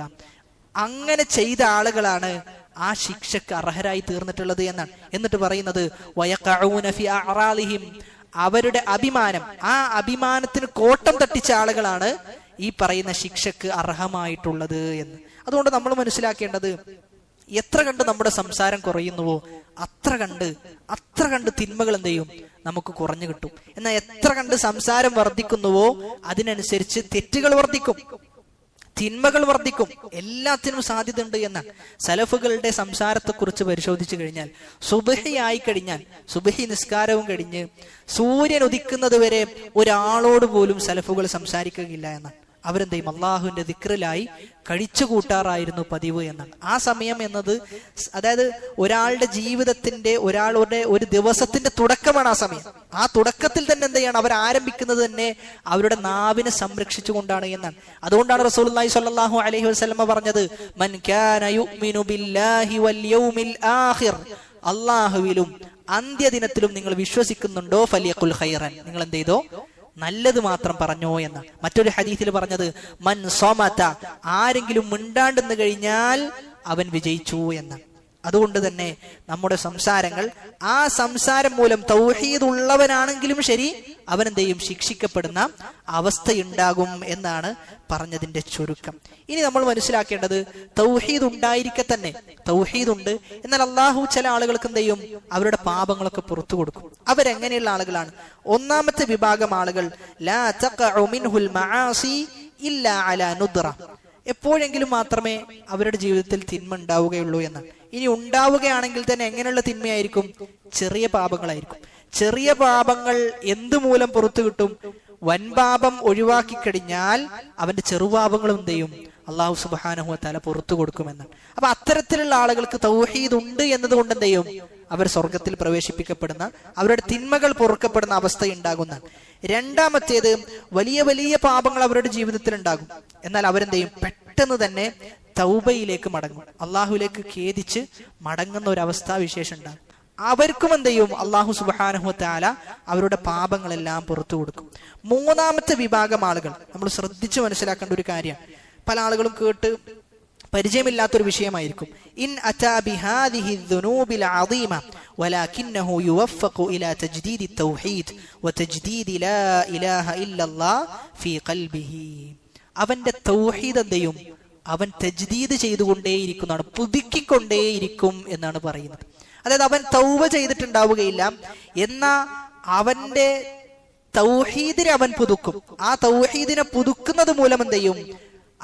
അങ്ങനെ ചെയ്ത ആളുകളാണ് ആ ശിക്ഷക്ക് അർഹരായി തീർന്നിട്ടുള്ളത് എന്നാണ്. എന്നിട്ട് പറയുന്നത് വയഖഊന ഫി അഅറാദിഹിം, അവരുടെ അഭിമാനം, ആ അഭിമാനത്തിന് കോട്ടം തട്ടിച്ച ആളുകളാണ് ഈ പറയുന്ന ശിക്ഷക്ക് അർഹമായിട്ടുള്ളത് എന്ന്. അതുകൊണ്ട് നമ്മൾ മനസ്സിലാക്കേണ്ടത്, എത്ര കണ്ട് നമ്മുടെ സംസാരം കുറയുന്നുവോ അത്ര കണ്ട് തിന്മകൾ എന്ത് ചെയ്യും? നമുക്ക് കുറഞ്ഞു കിട്ടും. എന്നാൽ എത്ര കണ്ട് സംസാരം വർദ്ധിക്കുന്നുവോ അതിനനുസരിച്ച് തെറ്റുകൾ വർദ്ധിക്കും. തിന്മകൾ വർദ്ധിക്കും, എല്ലാത്തിനും സാധ്യതയുണ്ട് എന്നാണ്. സലഫുകളുടെ സംസാരത്തെക്കുറിച്ച് പരിശോധിച്ചു കഴിഞ്ഞാൽ സുബഹി ആയി കഴിഞ്ഞാൽ, സുബഹി നിസ്കാരവും കഴിഞ്ഞ് സൂര്യൻ ഉദിക്കുന്നത് വരെ ഒരാളോട് പോലും സലഫുകൾ സംസാരിക്കുകയില്ല എന്നാണ്. അവരെന്ത് ചെയ്യും? അള്ളാഹുവിന്റെ ദിക്റിലായി കഴിച്ചു കൂട്ടാറായിരുന്നു പതിവ് എന്നാണ്. ആ സമയം എന്നത്, അതായത് ഒരാളുടെ ജീവിതത്തിന്റെ, ഒരാളുടെ ഒരു ദിവസത്തിന്റെ തുടക്കമാണ് ആ സമയം. ആ തുടക്കത്തിൽ തന്നെ എന്ത് ചെയ്യണം? അവർ ആരംഭിക്കുന്നത് തന്നെ അവരുടെ നാവിനെ സംരക്ഷിച്ചുകൊണ്ടാണ് എന്നാണ്. അതുകൊണ്ടാണ് റസൂലുള്ളാഹി സ്വല്ലല്ലാഹു അലൈഹി വസല്ലമ പറഞ്ഞത്, മൻ കാന യുഅ്മിനു ബില്ലാഹി വൽ യൗമിൽ ആഖിർ, അള്ളാഹുവിലും അന്ത്യദിനത്തിലും നിങ്ങൾ വിശ്വസിക്കുന്നുണ്ടോ, ഫലിയഖുൽ ഖൈറൻ, നിങ്ങൾ എന്ത് ചെയ്തോ? നല്ലത് മാത്രം പറഞ്ഞോ എന്നാണ്. മറ്റൊരു ഹദീസിൽ പറഞ്ഞത്, മൻ സ്വമത, ആരെങ്കിലും മിണ്ടാണ്ടെന്ന് കഴിഞ്ഞാൽ അവൻ വിജയിച്ചു എന്നാണ്. അതുകൊണ്ട് തന്നെ നമ്മുടെ സംസാരങ്ങൾ, ആ സംസാരം മൂലം തൗഹീദ് ഉള്ളവനാണെങ്കിലും ശരി, അവൻ എന്ത് ചെയ്യും? ശിക്ഷിക്കപ്പെടുന്ന അവസ്ഥയുണ്ടാകും എന്നാണ് പറഞ്ഞതിന്റെ ചുരുക്കം. ഇനി നമ്മൾ മനസ്സിലാക്കേണ്ടത്, തൗഹീദ് ഉണ്ടായിരിക്കെ തന്നെ, തൗഹീദ് ഉണ്ട്, എന്നാൽ അള്ളാഹു ചില ആളുകൾക്ക് എന്ത് ചെയ്യും? അവരുടെ പാപങ്ങളൊക്കെ പുറത്തു കൊടുക്കും. അവരെങ്ങനെയുള്ള ആളുകളാണ്? ഒന്നാമത്തെ വിഭാഗം ആളുകൾ, ലാ തഖഉ മിൻഹുൽ മആസി ഇല്ലാ അലാ നുദ്റ, എപ്പോഴെങ്കിലും മാത്രമേ അവരുടെ ജീവിതത്തിൽ തിന്മ ഉണ്ടാവുകയുള്ളൂ എന്നാണ്. ഇനി ഉണ്ടാവുകയാണെങ്കിൽ തന്നെ എങ്ങനെയുള്ള തിന്മയായിരിക്കും? ചെറിയ പാപങ്ങളായിരിക്കും. ചെറിയ പാപങ്ങൾ എന്തുമൂലം പുറത്തു കിട്ടും? വൻപാപം ഒഴിവാക്കി കഴിഞ്ഞാൽ അവന്റെ ചെറുപാപങ്ങളും എന്ത് ചെയ്യും? അള്ളാഹു സുബ്ഹാനഹു വ തആല പുറത്തു കൊടുക്കുമെന്നാണ്. അപ്പൊ അത്തരത്തിലുള്ള ആളുകൾക്ക് തൗഹീദ് ഉണ്ട് എന്നതുകൊണ്ട് എന്ത് ചെയ്യും? അവർ സ്വർഗത്തിൽ പ്രവേശിപ്പിക്കപ്പെടുന്ന, അവരുടെ തിന്മകൾ പൊറുക്കപ്പെടുന്ന അവസ്ഥ ഉണ്ടാകുന്നതാണ്. രണ്ടാമത്തേത്, വലിയ വലിയ പാപങ്ങൾ അവരുടെ ജീവിതത്തിൽ ഉണ്ടാകും, എന്നാൽ അവരെന്ത് ചെയ്യും? പെട്ടെന്ന് തന്നെ തൗബയിലേക്ക് മടങ്ങും, അള്ളാഹുലേക്ക് ഖേദിച്ച് മടങ്ങുന്ന ഒരു അവസ്ഥാവിശേഷം ഉണ്ടാകും. അവർക്കും എന്ത് ചെയ്യും? അള്ളാഹു സുബ്ഹാനഹു വ തആല അവരുടെ പാപങ്ങളെല്ലാം പുറത്തു കൊടുക്കും. മൂന്നാമത്തെ വിഭാഗം ആളുകൾ നമ്മൾ ശ്രദ്ധിച്ചു മനസ്സിലാക്കേണ്ട ഒരു കാര്യം, പല ആളുകളും കേട്ട് പരിചയമില്ലാത്തൊരു വിഷയമായിരിക്കും. ഇൻ അതാ ബിഹാദിഹി ദുനൂബിൽ അദീമ വലാകിന്നഹു യുവഫഖു ഇലാ തജ്ദീദി തൗഹീദ് വതജ്ദീദി ലാ ഇലാഹ ഇല്ലല്ലാഹ് ഫീ ഖൽബിഹി, അവന്റെ തൗഹീദ് എന്ത് ചെയ്യും? അവൻ തജ്ദീദ് ചെയ്തുകൊണ്ടേയിരിക്കുന്നതാണ്, പുതുക്കിക്കൊണ്ടേയിരിക്കും എന്നാണ് പറയുന്നത്. അതായത് അവൻ തൗബ ചെയ്തിട്ടുണ്ടാവുകയില്ല, എന്നാ അവന്റെ തൗഹീദിനെ അവൻ പുതുക്കും. ആ തൗഹീദിനെ പുതുക്കുന്നത് മൂലം എന്ത് ചെയ്യും?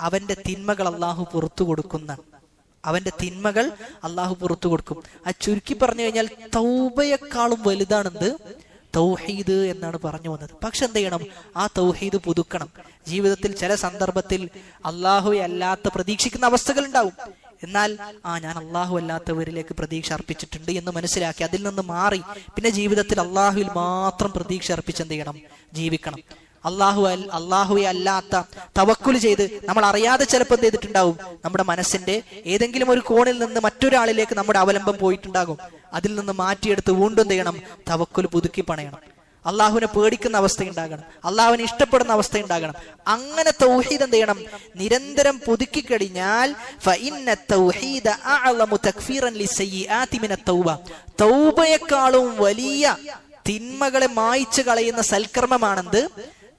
അവന്റെ തിന്മകൾ അള്ളാഹു പുറത്തു കൊടുക്കുന്ന, അവന്റെ തിന്മകൾ അള്ളാഹു പുറത്തു കൊടുക്കും. ആ ചുരുക്കി പറഞ്ഞു കഴിഞ്ഞാൽ തൗബയെക്കാളും വലുതാണെന്ത്? തൗഹീദ് എന്നാണ് പറഞ്ഞു വന്നത്. പക്ഷെ എന്ത് ചെയ്യണം? ആ തൗഹീദ് പുതുക്കണം. ജീവിതത്തിൽ ചില സന്ദർഭത്തിൽ അള്ളാഹുവെ അല്ലാത്ത പ്രതീക്ഷിക്കുന്ന അവസ്ഥകൾ ഉണ്ടാവും. എന്നാൽ ഞാൻ അള്ളാഹു അല്ലാത്തവരിലേക്ക് പ്രതീക്ഷ അർപ്പിച്ചിട്ടുണ്ട് എന്ന് മനസ്സിലാക്കി അതിൽ നിന്ന് മാറി പിന്നെ ജീവിതത്തിൽ അള്ളാഹുവിൽ മാത്രം പ്രതീക്ഷ അർപ്പിച്ച് എന്ത് ചെയ്യണം? ജീവിക്കണം. അള്ളാഹുവെ അല്ലാത്ത തവക്കുൽ ചെയ്ത് നമ്മൾ അറിയാതെ ചിലപ്പോൾ എന്ത് ചെയ്തിട്ടുണ്ടാവും? നമ്മുടെ മനസ്സിന്റെ ഏതെങ്കിലും ഒരു കോണിൽ നിന്ന് മറ്റൊരാളിലേക്ക് നമ്മുടെ അവലംബം പോയിട്ടുണ്ടാകും. അതിൽ നിന്ന് മാറ്റിയെടുത്ത് വീണ്ടും എന്ത് ചെയ്യണം? തവക്കുൽ പുതുക്കി പണയണം. അള്ളാഹുവിനെ പേടിക്കുന്ന അവസ്ഥ ഉണ്ടാകണം, അള്ളാഹുവിനെ ഇഷ്ടപ്പെടുന്ന അവസ്ഥ ഉണ്ടാകണം. അങ്ങനെ തൗഹീദ് എന്ത് ചെയ്യണം? നിരന്തരം പുതുക്കി കഴിഞ്ഞാൽ തൗബയെക്കാളും വലിയ തിന്മകളെ മായ്ച്ചു കളയുന്ന സൽക്കർമ്മമാണെന്ത്?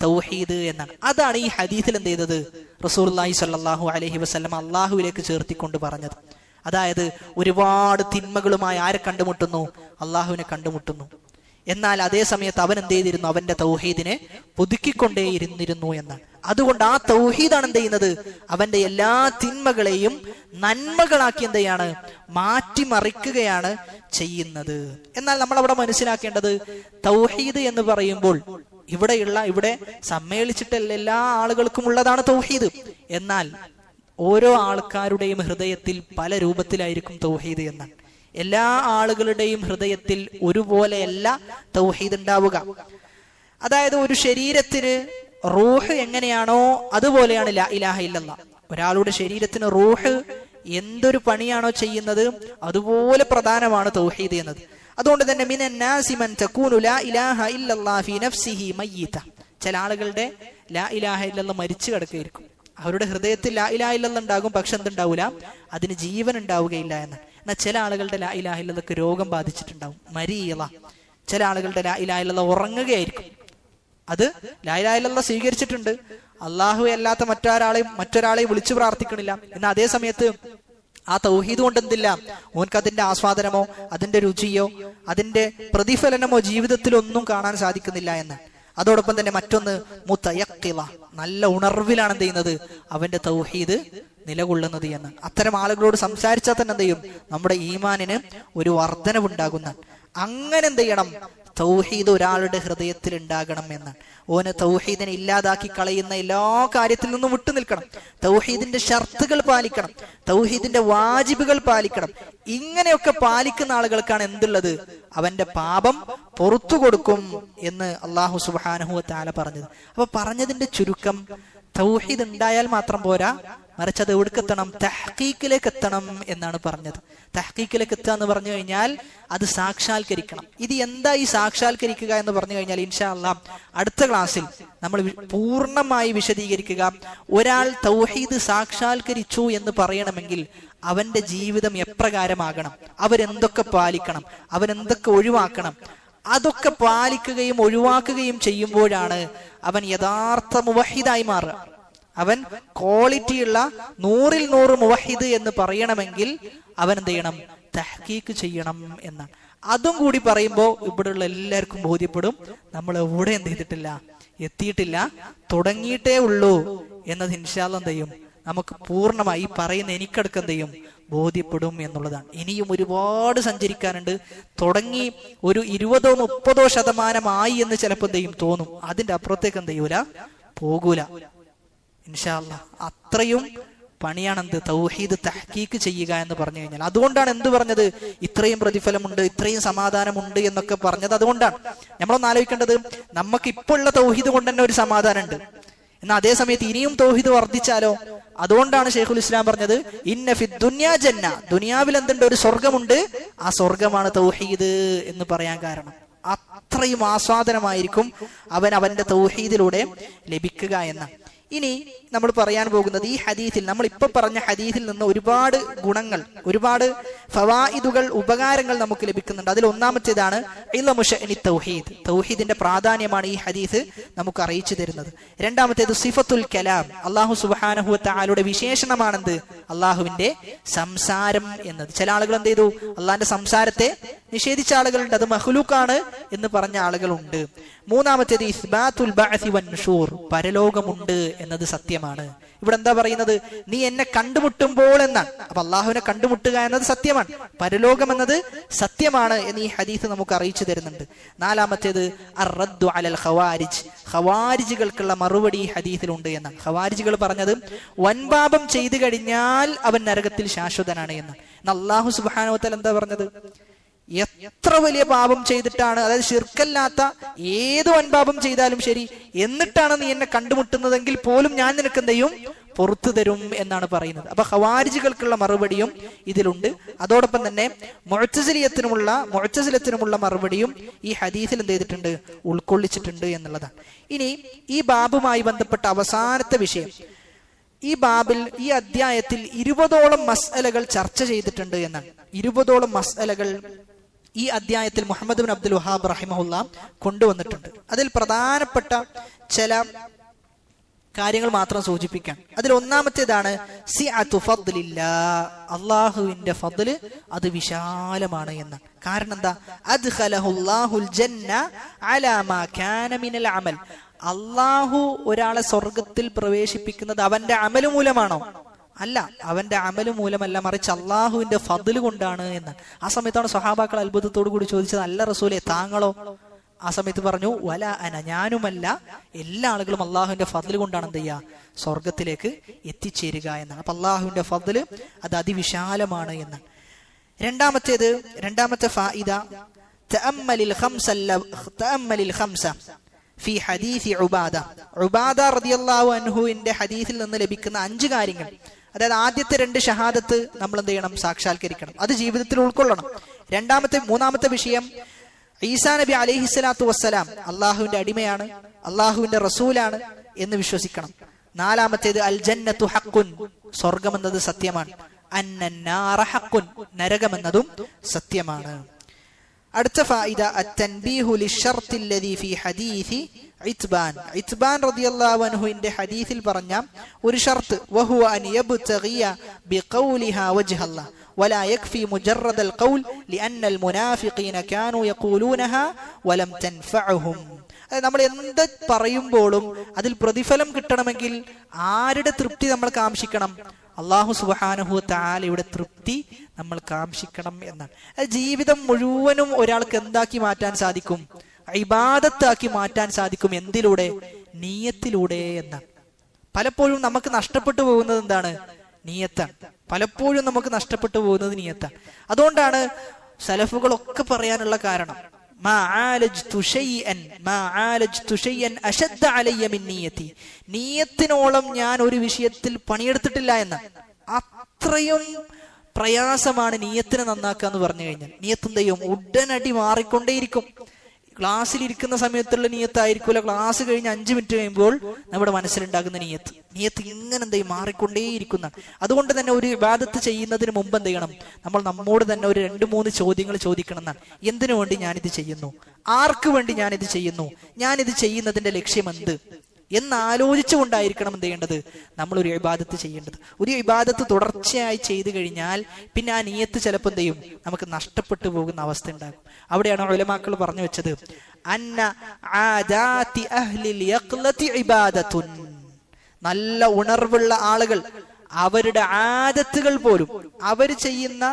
തൗഹീദ് എന്നാണ്. അതാണ് ഈ ഹദീസിൽ എന്ത് ചെയ്തത്? റസൂലുള്ളാഹി സ്വല്ലല്ലാഹു അലൈഹി വസല്ലം അള്ളാഹുവിലേക്ക് ചേർത്തിക്കൊണ്ട് പറഞ്ഞത്. അതായത് ഒരുപാട് തിന്മകളുമായി ആരെ കണ്ടുമുട്ടുന്നു? അള്ളാഹുവിനെ കണ്ടുമുട്ടുന്നു. എന്നാൽ അതേ സമയത്ത് അവൻ എന്ത് ചെയ്തിരുന്നു? അവന്റെ തൗഹീദിനെ പുതുക്കിക്കൊണ്ടേയിരുന്നിരുന്നു എന്നാണ്. അതുകൊണ്ട് ആ തൗഹീദാണ് എന്ത് ചെയ്യുന്നത്? അവന്റെ എല്ലാ തിന്മകളെയും നന്മകളാക്കി എന്ത് ചെയ്യാണ്? മാറ്റിമറിക്കുകയാണ് ചെയ്യുന്നത്. എന്നാൽ നമ്മൾ അവിടെ മനസ്സിലാക്കേണ്ടത്, തൗഹീദ് എന്ന് പറയുമ്പോൾ ഇവിടെ സമ്മേളിച്ചിട്ടുള്ള എല്ലാ ആളുകൾക്കും ഉള്ളതാണ് തൗഹീദ്. എന്നാൽ ഓരോ ആൾക്കാരുടെയും ഹൃദയത്തിൽ പല രൂപത്തിലായിരിക്കും തൗഹീദ് എന്നാണ്. എല്ലാ ആളുകളുടെയും ഹൃദയത്തിൽ ഒരുപോലെയല്ല തൗഹീദ് ഉണ്ടാവുക. അതായത് ഒരു ശരീരത്തിന് റൂഹ് എങ്ങനെയാണോ അതുപോലെയാണ് ലാ ഇലാഹ ഇല്ലല്ലാഹ്. ഒരാളുടെ ശരീരത്തിന് റൂഹ് എന്തൊരു പണിയാണോ ചെയ്യുന്നത് അതുപോലെ പ്രധാനമാണ് തൗഹീദ് എന്നത്. അതുകൊണ്ട് തന്നെ മിനൻ നാസി മൻ തകൂനു ലാ ഇലാഹ ഇല്ലല്ലാഹ് ഫീ നഫ്സിഹി മയ്യിത, ചില ആളുകളുടെ ലാ ഇലാഹ ഇല്ലല്ലാഹ് മരിച്ചു കിടക്കുകയായിരിക്കും. അവരുടെ ഹൃദയത്തിൽ ലാ ഇലാഹ ഇല്ലല്ലാഹ് ഉണ്ടാകും, പക്ഷെ എന്തുണ്ടാവില്ല? അതിന് ജീവൻ ഉണ്ടാവുകയില്ല എന്ന്. എന്നാൽ ചില ആളുകളുടെ ലാ ഇലാഹ ഇല്ലല്ലാഹ്ക്ക് രോഗം ബാധിച്ചിട്ടുണ്ടാവും, മരീള. ചില ആളുകളുടെ ലാ ഇലാഹ ഇല്ലല്ലാഹ് ഉറങ്ങുകയായിരിക്കും. അത് ലാ ഇലാഹ ഇല്ലല്ലാഹ് സ്വീകരിച്ചിട്ടുണ്ട്, അള്ളാഹുവെ അല്ലാത്ത മറ്റൊരാളെയും വിളിച്ചു പ്രാർത്ഥിക്കണില്ല. എന്നാൽ അതേ സമയത്ത് ആ തൗഹീദ് കൊണ്ട് എന്തില്ല? ഓൻക്ക് അതിന്റെ ആസ്വാദനമോ അതിന്റെ രുചിയോ അതിന്റെ പ്രതിഫലനമോ ജീവിതത്തിലൊന്നും കാണാൻ സാധിക്കുന്നില്ല എന്ന്. അതോടൊപ്പം തന്നെ മറ്റൊന്ന് മുതയഖിള, നല്ല ഉണർവിലാണ് എന്ത് ചെയ്യുന്നത്, അവന്റെ തൗഹീദ് നിലകൊള്ളുന്നത് എന്ന്. അത്തരം ആളുകളോട് സംസാരിച്ചാൽ തന്നെ എന്ത് ചെയ്യും, നമ്മുടെ ഈമാനിന് ഒരു വർധനവുണ്ടാകുന്ന. അങ്ങനെ എന്ത് ചെയ്യണം, തൗഹീദ് ഒരാളുടെ ഹൃദയത്തിൽ ഉണ്ടാകണം എന്ന്. ഓന് തൗഹീദിനെ ഇല്ലാതാക്കി കളയുന്ന എല്ലാ കാര്യത്തിൽ നിന്നും വിട്ടു നിൽക്കണം. തൗഹീദിന്റെ ഷർത്തുകൾ പാലിക്കണം, തൗഹീദിന്റെ വാജിബുകൾ പാലിക്കണം. ഇങ്ങനെയൊക്കെ പാലിക്കുന്ന ആളുകൾക്കാണ് എന്തുള്ളത്, അവന്റെ പാപം പുറത്തു കൊടുക്കും എന്ന് അല്ലാഹു സുബ്ഹാനഹു വ തആല പറഞ്ഞത്. അപ്പൊ പറഞ്ഞതിന്റെ ചുരുക്കം, തൗഹീദ് ഉണ്ടായാൽ മാത്രം പോരാ, മറിച്ച് അത് എവിടേക്കെത്തണം, തഹ്ഖീഖിലേക്ക് എത്തണം എന്നാണ് പറഞ്ഞത്. തഹ്ഖീഖിലേക്ക് എത്തുക എന്ന് പറഞ്ഞു കഴിഞ്ഞാൽ അത് സാക്ഷാത്കരിക്കണം. ഇത് എന്താ ഈ സാക്ഷാത്കരിക്കുക എന്ന് പറഞ്ഞു കഴിഞ്ഞാൽ ഇൻഷാ അല്ലാഹ് അടുത്ത ക്ലാസ്സിൽ നമ്മൾ പൂർണ്ണമായി വിശദീകരിക്കുക. ഒരാൾ തൗഹീദ് സാക്ഷാത്കരിച്ചു എന്ന് പറയണമെങ്കിൽ അവന്റെ ജീവിതം എപ്രകാരമാകണം, അവരെന്തൊക്കെ പാലിക്കണം, അവനെന്തൊക്കെ ഒഴിവാക്കണം, അതൊക്കെ പാലിക്കുകയും ഒഴിവാക്കുകയും ചെയ്യുമ്പോഴാണ് അവൻ യഥാർത്ഥ മുവഹിദായി മാറുക. അവൻ ക്വാളിറ്റിയുള്ള 100ൽ 100 മുവഹിദ് എന്ന് പറയണമെങ്കിൽ അവൻ എന്ത് ചെയ്യണം, തഹ്ഖീഖ് ചെയ്യണം എന്നാണ്. അതും കൂടി പറയുമ്പോൾ ഇവിടെയുള്ള എല്ലാവർക്കും ബോധ്യപ്പെടും നമ്മൾ എവിടെ എന്ത് ചെയ്തിട്ടില്ല, എത്തിയിട്ടില്ല, തുടങ്ങിയിട്ടേ ഉള്ളൂ എന്നത് ഇൻഷാ അല്ലാഹ് എന്ത് ചെയ്യും, നമുക്ക് പൂർണ്ണമായി പറയുന്ന എനിക്കടക്കം എന്ത് ചെയ്യും, ബോധ്യപ്പെടും എന്നുള്ളതാണ്. ഇനിയും ഒരുപാട് സഞ്ചരിക്കാനുണ്ട്. തുടങ്ങി ഒരു 20-30% എന്ന് ചിലപ്പോൾ എന്ത് ചെയ്യും തോന്നും, അതിന്റെ അപ്പുറത്തേക്ക് എന്ത് ചെയ്യൂല, പോകൂല ഇൻഷാ അല്ലാഹ്. അത്രയും പണിയാണെന്ത്, തൗഹീദ് തഹ്ഖീഖ് ചെയ്യുക എന്ന് പറഞ്ഞു കഴിഞ്ഞാൽ. അതുകൊണ്ടാണ് എന്ത് പറഞ്ഞത്, ഇത്രയും പ്രതിഫലമുണ്ട്, ഇത്രയും സമാധാനമുണ്ട് എന്നൊക്കെ പറഞ്ഞത്. അതുകൊണ്ടാണ് നമ്മളൊന്ന് ആലോചിക്കേണ്ടത്, നമുക്ക് ഇപ്പോൾ ഉള്ള തൗഹീദ് കൊണ്ട് തന്നെ ഒരു സമാധാനം ഉണ്ട്. എന്നാൽ അതേ സമയത്ത് ഇനിയും തൗഹീദ് വർദ്ധിച്ചാലോ? അതുകൊണ്ടാണ് ശൈഖുൽ ഇസ്ലാം പറഞ്ഞത്, ഇന്ന ഫി ദുനിയാ ജന്ന, ദുനിയാവിൽ എന്തുണ്ട്, ഒരു സ്വർഗമുണ്ട്, ആ സ്വർഗമാണ് തൗഹീദ് എന്ന് പറയാൻ കാരണം. അത്രയും ആസ്വാദനമായിരിക്കും അവന്റെ തൗഹീദിലൂടെ ലഭിക്കുക എന്ന. ഇനി നമ്മൾ പറയാൻ പോകുന്നത് ഈ ഹദീസിൽ, നമ്മൾ ഇപ്പൊ പറഞ്ഞ ഹദീസിൽ നിന്ന് ഒരുപാട് ഗുണങ്ങൾ, ഒരുപാട് ഫവായിദുകൾ, ഉപകാരങ്ങൾ നമുക്ക് ലഭിക്കുന്നുണ്ട്. അതിൽ ഒന്നാമത്തേതാണ് ഇൽമു ശഅനി തൗഹീദ്, തൗഹീദിന്റെ പ്രാധാന്യമാണ് ഈ ഹദീസ് നമുക്ക് അറിയിച്ചു തരുന്നത്. രണ്ടാമത്തേത് സിഫത്തുൽ കലാം, അല്ലാഹു സുബ്ഹാനഹു വ തആലയുടെ വിശേഷണമാണെന്ത്, അല്ലാഹുവിന്റെ സംസാരം എന്നത്. ചില ആളുകൾ എന്ത് ചെയ്തു, അള്ളാഹിന്റെ സംസാരത്തെ നിഷേധിച്ച ആളുകളുണ്ട്, അത് മഖ്ലൂഖാണ് എന്ന് പറഞ്ഞ ആളുകളുണ്ട്. മൂന്നാമത്തേത് ഇസ്ബാത്തുൽ ബഅസി വൻ നുശൂർ, പരലോകമുണ്ട് എന്നത് സത്യമാണ്. ഇവിടെ എന്താ പറയുന്നത്, നീ എന്നെ കണ്ടുമുട്ടുമ്പോൾ എന്നാണ്. അപ്പൊ അള്ളാഹുവിനെ കണ്ടുമുട്ടുക എന്നത് സത്യമാണ്, പരലോകം എന്നത് സത്യമാണ് എന്ന് ഈ ഹദീസ് നമുക്ക് അറിയിച്ചു തരുന്നുണ്ട്. നാലാമത്തേത് അർറദ്ദു അലൽ ഖവാരിജ്, ഖവാരിജുകൾക്കുള്ള മറുപടി ഈ ഹദീസിലുണ്ട് എന്നാണ്. ഖവാരിജുകൾ പറഞ്ഞത് വൻപാപം ചെയ്തു കഴിഞ്ഞാൽ അവൻ നരകത്തിൽ ശാശ്വതനാണ് എന്ന്. അല്ലാഹു സുബ്ഹാനഹു വ തആല എന്താ പറഞ്ഞത്, എത്ര വലിയ പാപം ചെയ്തിട്ടാണ്, അതായത് ശിർക്കല്ലാത്ത ഏത് വൻപാപം ചെയ്താലും ശരി, എന്നിട്ടാണ് നീ എന്നെ കണ്ടുമുട്ടുന്നതെങ്കിൽ പോലും ഞാൻ നിനക്ക് എന്ത് ചെയ്യും, പുറത്തു തരും എന്നാണ് പറയുന്നത്. അപ്പൊ ഖവാരിജുകൾക്കുള്ള മറുപടിയും ഇതിലുണ്ട്. അതോടൊപ്പം തന്നെ മുഅ്തസിലത്തിനുമുള്ള മറുപടിയും ഈ ഹദീസിൽ എന്ത് ചെയ്തിട്ടുണ്ട്, ഉൾക്കൊള്ളിച്ചിട്ടുണ്ട് എന്നുള്ളതാണ്. ഇനി ഈ ബാബുമായി ബന്ധപ്പെട്ട അവസാനത്തെ വിഷയം, ഈ ബാബിൽ, ഈ അധ്യായത്തിൽ 20ഓളം മസ്അലകൾ ചർച്ച ചെയ്തിട്ടുണ്ട് എന്നാണ്. 20ഓളം മസ്അലകൾ ഈ അധ്യായത്തിൽ മുഹമ്മദ് ബിൻ അബ്ദുൽ വഹാബ് റഹിമഹുല്ലാ കൊണ്ടുവന്നിട്ടുണ്ട്. അതിൽ പ്രധാനപ്പെട്ട ചില കാര്യങ്ങൾ മാത്രം സൂചിപ്പിക്കാൻ. അതിൽ ഒന്നാമത്തേതാണ് സിഅതു ഫദ്ലില്ലാഹ്, അല്ലാഹുവിന്റെ ഫദ്ല് അത് വിശാലമാണ് എന്നാണ്. കാരണം എന്താ, അദ്ഖലഹുല്ലാഹുൽ ജന്ന അലാ മാ കാന മിനൽ അമൽ, അല്ലാഹു ഒരാളെ സ്വർഗത്തിൽ പ്രവേശിപ്പിക്കുന്നത് അവന്റെ അമല് മൂലമാണോ? അല്ല, അവന്റെ അമല് മൂലമല്ല, മറിച്ച് അള്ളാഹുവിന്റെ ഫദ്ല് കൊണ്ടാണ് എന്ന്. ആ സമയത്താണ് സ്വഹാബാക്കൾ അത്ഭുതത്തോടു കൂടി ചോദിച്ചത്, അല്ല റസൂലേ താങ്കളോ? ആ സമയത്ത് പറഞ്ഞു, വല അന, ഞാനുമല്ല, എല്ലാ ആളുകളും അള്ളാഹുവിന്റെ ഫദ്ല് കൊണ്ടാണ് എന്ത് ചെയ്യുക, സ്വർഗത്തിലേക്ക് എത്തിച്ചേരുക എന്നാണ്. അപ്പൊ അള്ളാഹുവിന്റെ ഫദ്ല് അത് അതിവിശാലമാണ് എന്നാണ്. രണ്ടാമത്തെ ഫായിദ, തഅമ്മലിൽ ഖംസ ഫി ഹദീസി ഉബാദ റളിയല്ലാഹു അൻഹുവിന്റെ ഹദീസിൽ നിന്ന് ലഭിക്കുന്ന 5 കാര്യങ്ങൾ. അതായത് ആദ്യത്തെ 2 ഷഹാദത്ത് നമ്മൾ എന്ത് ചെയ്യണം, സാക്ഷാത്കരിക്കണം, അത് ജീവിതത്തിൽ ഉൾക്കൊള്ളണം. മൂന്നാമത്തെ വിഷയം, ഈസാ നബി അലൈഹിസ്സലാത്തു വസ്സലാം അള്ളാഹുവിന്റെ അടിമയാണ്, അള്ളാഹുവിന്റെ റസൂലാണ് എന്ന് വിശ്വസിക്കണം. നാലാമത്തേത് അൽ ജന്നത്തു ഹഖ്കുൻ, സ്വർഗമെന്നത് സത്യമാണ്. അന്നന്നാറ ഹഖ്കുൻ, നരകമെന്നതും സത്യമാണ്. അടുത്ത ഫായിദ, അത്തൻബീഹു ലിശ്ശർത്തി അല്ലദീ ഫീ ഹദീസി ഇത്ബാൻ റളിയല്ലാഹു അൻഹുവിന്റെ ഹദീസിൽ പറഞ്ഞ ഒരു ഷർത്ത്, വഹുവ അൻ യബ്തഗിയ ബിഖൗലിഹാ വജ്ഹല്ലാഹ്, ولا يكفي مجرد القول لأن المنافقين كانوا يقولونها ولم تنفعهم. നമ്മൾ എന്ത് പറയുമ്പോഴും അതിൽ പ്രതിഫലം കിട്ടണമെങ്കിൽ ആരുടെ തൃപ്തി നമ്മൾ കാംക്ഷിക്കണം? അല്ലാഹു സുബ്ഹാനഹു വ തആലയുടെ തൃപ്തി നമ്മൾ കാംക്ഷിക്കണം എന്നാണ്. ജീവിതം മുഴുവനും ഒരാൾക്ക് എന്താക്കി മാറ്റാൻ സാധിക്കും? ഇബാദത്താക്കി മാറ്റാൻ സാധിക്കും. എന്തിലൂടെ? നിയ്യത്തിലൂടെ എന്നാണ്. പലപ്പോഴും നമുക്ക് നഷ്ടപ്പെട്ടു പോകുന്നത് എന്താണ്? നിയ്യത്താണ്. പലപ്പോഴും നമുക്ക് നഷ്ടപ്പെട്ടു പോകുന്നത് നിയ്യത്താണ്. അതുകൊണ്ടാണ് സലഫുകളൊക്കെ പറയാനുള്ള കാരണം നിയ്യത്തിനോളം ഞാൻ ഒരു വിഷയത്തിൽ പണിയെടുത്തിട്ടില്ല എന്ന്. അത്രയും പ്രയാസമാണ് നിയ്യത്തിനെ നന്നാക്കുക എന്ന് പറഞ്ഞു കഴിഞ്ഞാൽ. നിയ്യത്ത് എന്ത് ചെയ്യും? ഉടനടി മാറിക്കൊണ്ടേയിരിക്കും. ക്ലാസ്സിലിരിക്കുന്ന സമയത്തുള്ള നിയ്യത്തായിരിക്കില്ല, ക്ലാസ് കഴിഞ്ഞ് 5 മിനിറ്റ് കഴിയുമ്പോൾ നമ്മുടെ മനസ്സിലുണ്ടാകുന്ന നിയ്യത്ത് ഇങ്ങനെ എന്ത് ചെയ്യും? മാറിക്കൊണ്ടേയിരിക്കുന്ന. അതുകൊണ്ട് തന്നെ ഒരു ഇബാദത്ത് ചെയ്യുന്നതിന് മുമ്പ് എന്ത് ചെയ്യണം? നമ്മൾ നമ്മോട് തന്നെ ഒരു 2-3 ചോദ്യങ്ങൾ ചോദിക്കണം എന്നാണ്. എന്തിനു വേണ്ടി ഞാനിത് ചെയ്യുന്നു? ആർക്ക് വേണ്ടി ഞാനിത് ചെയ്യുന്നു? ഞാനിത് ചെയ്യുന്നതിന്റെ ലക്ഷ്യം എന്ത് എന്നാലോചിച്ചുകൊണ്ടായിരിക്കണം എന്ത് ചെയ്യേണ്ടത്? നമ്മളൊരു ഇബാദത്ത് ചെയ്യേണ്ടത്. ഒരു ഇബാദത്ത് തുടർച്ചയായി ചെയ്തു കഴിഞ്ഞാൽ പിന്നെ ആ നിയ്യത്ത് ചിലപ്പോൾ എന്ത് ചെയ്യും? നമുക്ക് നഷ്ടപ്പെട്ടു പോകുന്ന അവസ്ഥ ഉണ്ടാകും. അവിടെയാണ് ഉലമാക്കൾ പറഞ്ഞു വെച്ചത്, അന്ന ആദാതി അഹ്ലിൽ യഖ്ലതി ഇബാദത്തുൻ. നല്ല ഉണർവുള്ള ആളുകൾ അവരുടെ ആദത്തുകൾ പോലും, അവർ ചെയ്യുന്ന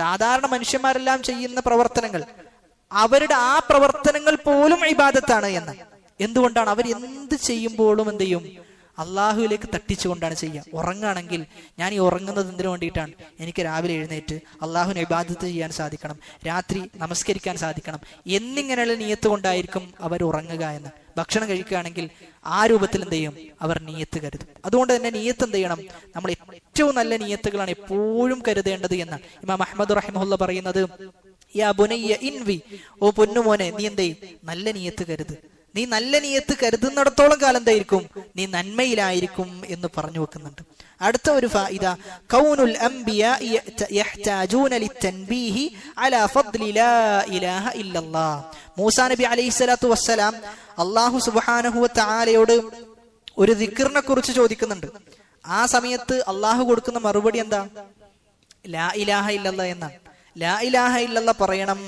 സാധാരണ മനുഷ്യന്മാരെല്ലാം ചെയ്യുന്ന പ്രവർത്തനങ്ങൾ, അവരുടെ ആ പ്രവർത്തനങ്ങൾ പോലും ഇബാദത്താണ് എന്ന്. എന്തുകൊണ്ടാണ്? അവർ എന്ത് ചെയ്യുമ്പോഴും എന്ത് ചെയ്യും? അള്ളാഹുവിലേക്ക് തട്ടിച്ചുകൊണ്ടാണ് ചെയ്യുക. ഉറങ്ങുകയാണെങ്കിൽ ഞാൻ ഈ ഉറങ്ങുന്നത് എന്തിനു വേണ്ടിയിട്ടാണ്? എനിക്ക് രാവിലെ എഴുന്നേറ്റ് അള്ളാഹുവിനെ ഇബാദത്ത് ചെയ്യാൻ സാധിക്കണം, രാത്രി നമസ്കരിക്കാൻ സാധിക്കണം എന്നിങ്ങനെയുള്ള നിയ്യത്ത് കൊണ്ടായിരിക്കും അവർ ഉറങ്ങുക എന്ന്. ഭക്ഷണം കഴിക്കുകയാണെങ്കിൽ ആ രൂപത്തിൽ എന്ത് ചെയ്യും? അവർ നിയ്യത്ത് കരുതും. അതുകൊണ്ട് തന്നെ നിയ്യത്ത് എന്ത് ചെയ്യണം? നമ്മൾ ഏറ്റവും നല്ല നിയ്യത്തുകളാണ് എപ്പോഴും കരുതേണ്ടത് എന്നാണ് ഇമാം അഹ്മദ് റഹിമഹുല്ല പറയുന്നത്. യാ ബുനയ്യ ഇൻവി, ഓ പൊന്നുമോനെ, നീ എന്തേ? നല്ല നിയ്യത്ത് കരുത്. നീ നല്ല നിയ്യത്ത് കരുതുന്നിടത്തോളം കാലം എന്തായിരിക്കും? നീ നന്മയിലായിരിക്കും എന്ന് പറഞ്ഞു വെക്കുന്നുണ്ട്. അടുത്ത ഒരു ഫായിദ, കൗനുൽ അംബിയാ യഹ്താജൂന ലിത്തൻബീഹി അലാ ഫദ്ലി ലാ ഇലാഹ ഇല്ലല്ലാഹ്. മൂസാ നബി അലൈഹിസ്സലാത്തു വസ്സലാം അല്ലാഹു സുബ്ഹാനഹു വ തആലയോട് ഒരു ദിക്റിനെ കുറിച്ച് ചോദിക്കുന്നുണ്ട്. ആ സമയത്ത് അല്ലാഹു കൊടുക്കുന്ന മറുപടി എന്താ? ലാ ഇലാഹ ഇല്ലല്ലാഹ് എന്നാണ്. ലാ ഇലാഹ ഇല്ലല്ലാഹ് പറയണം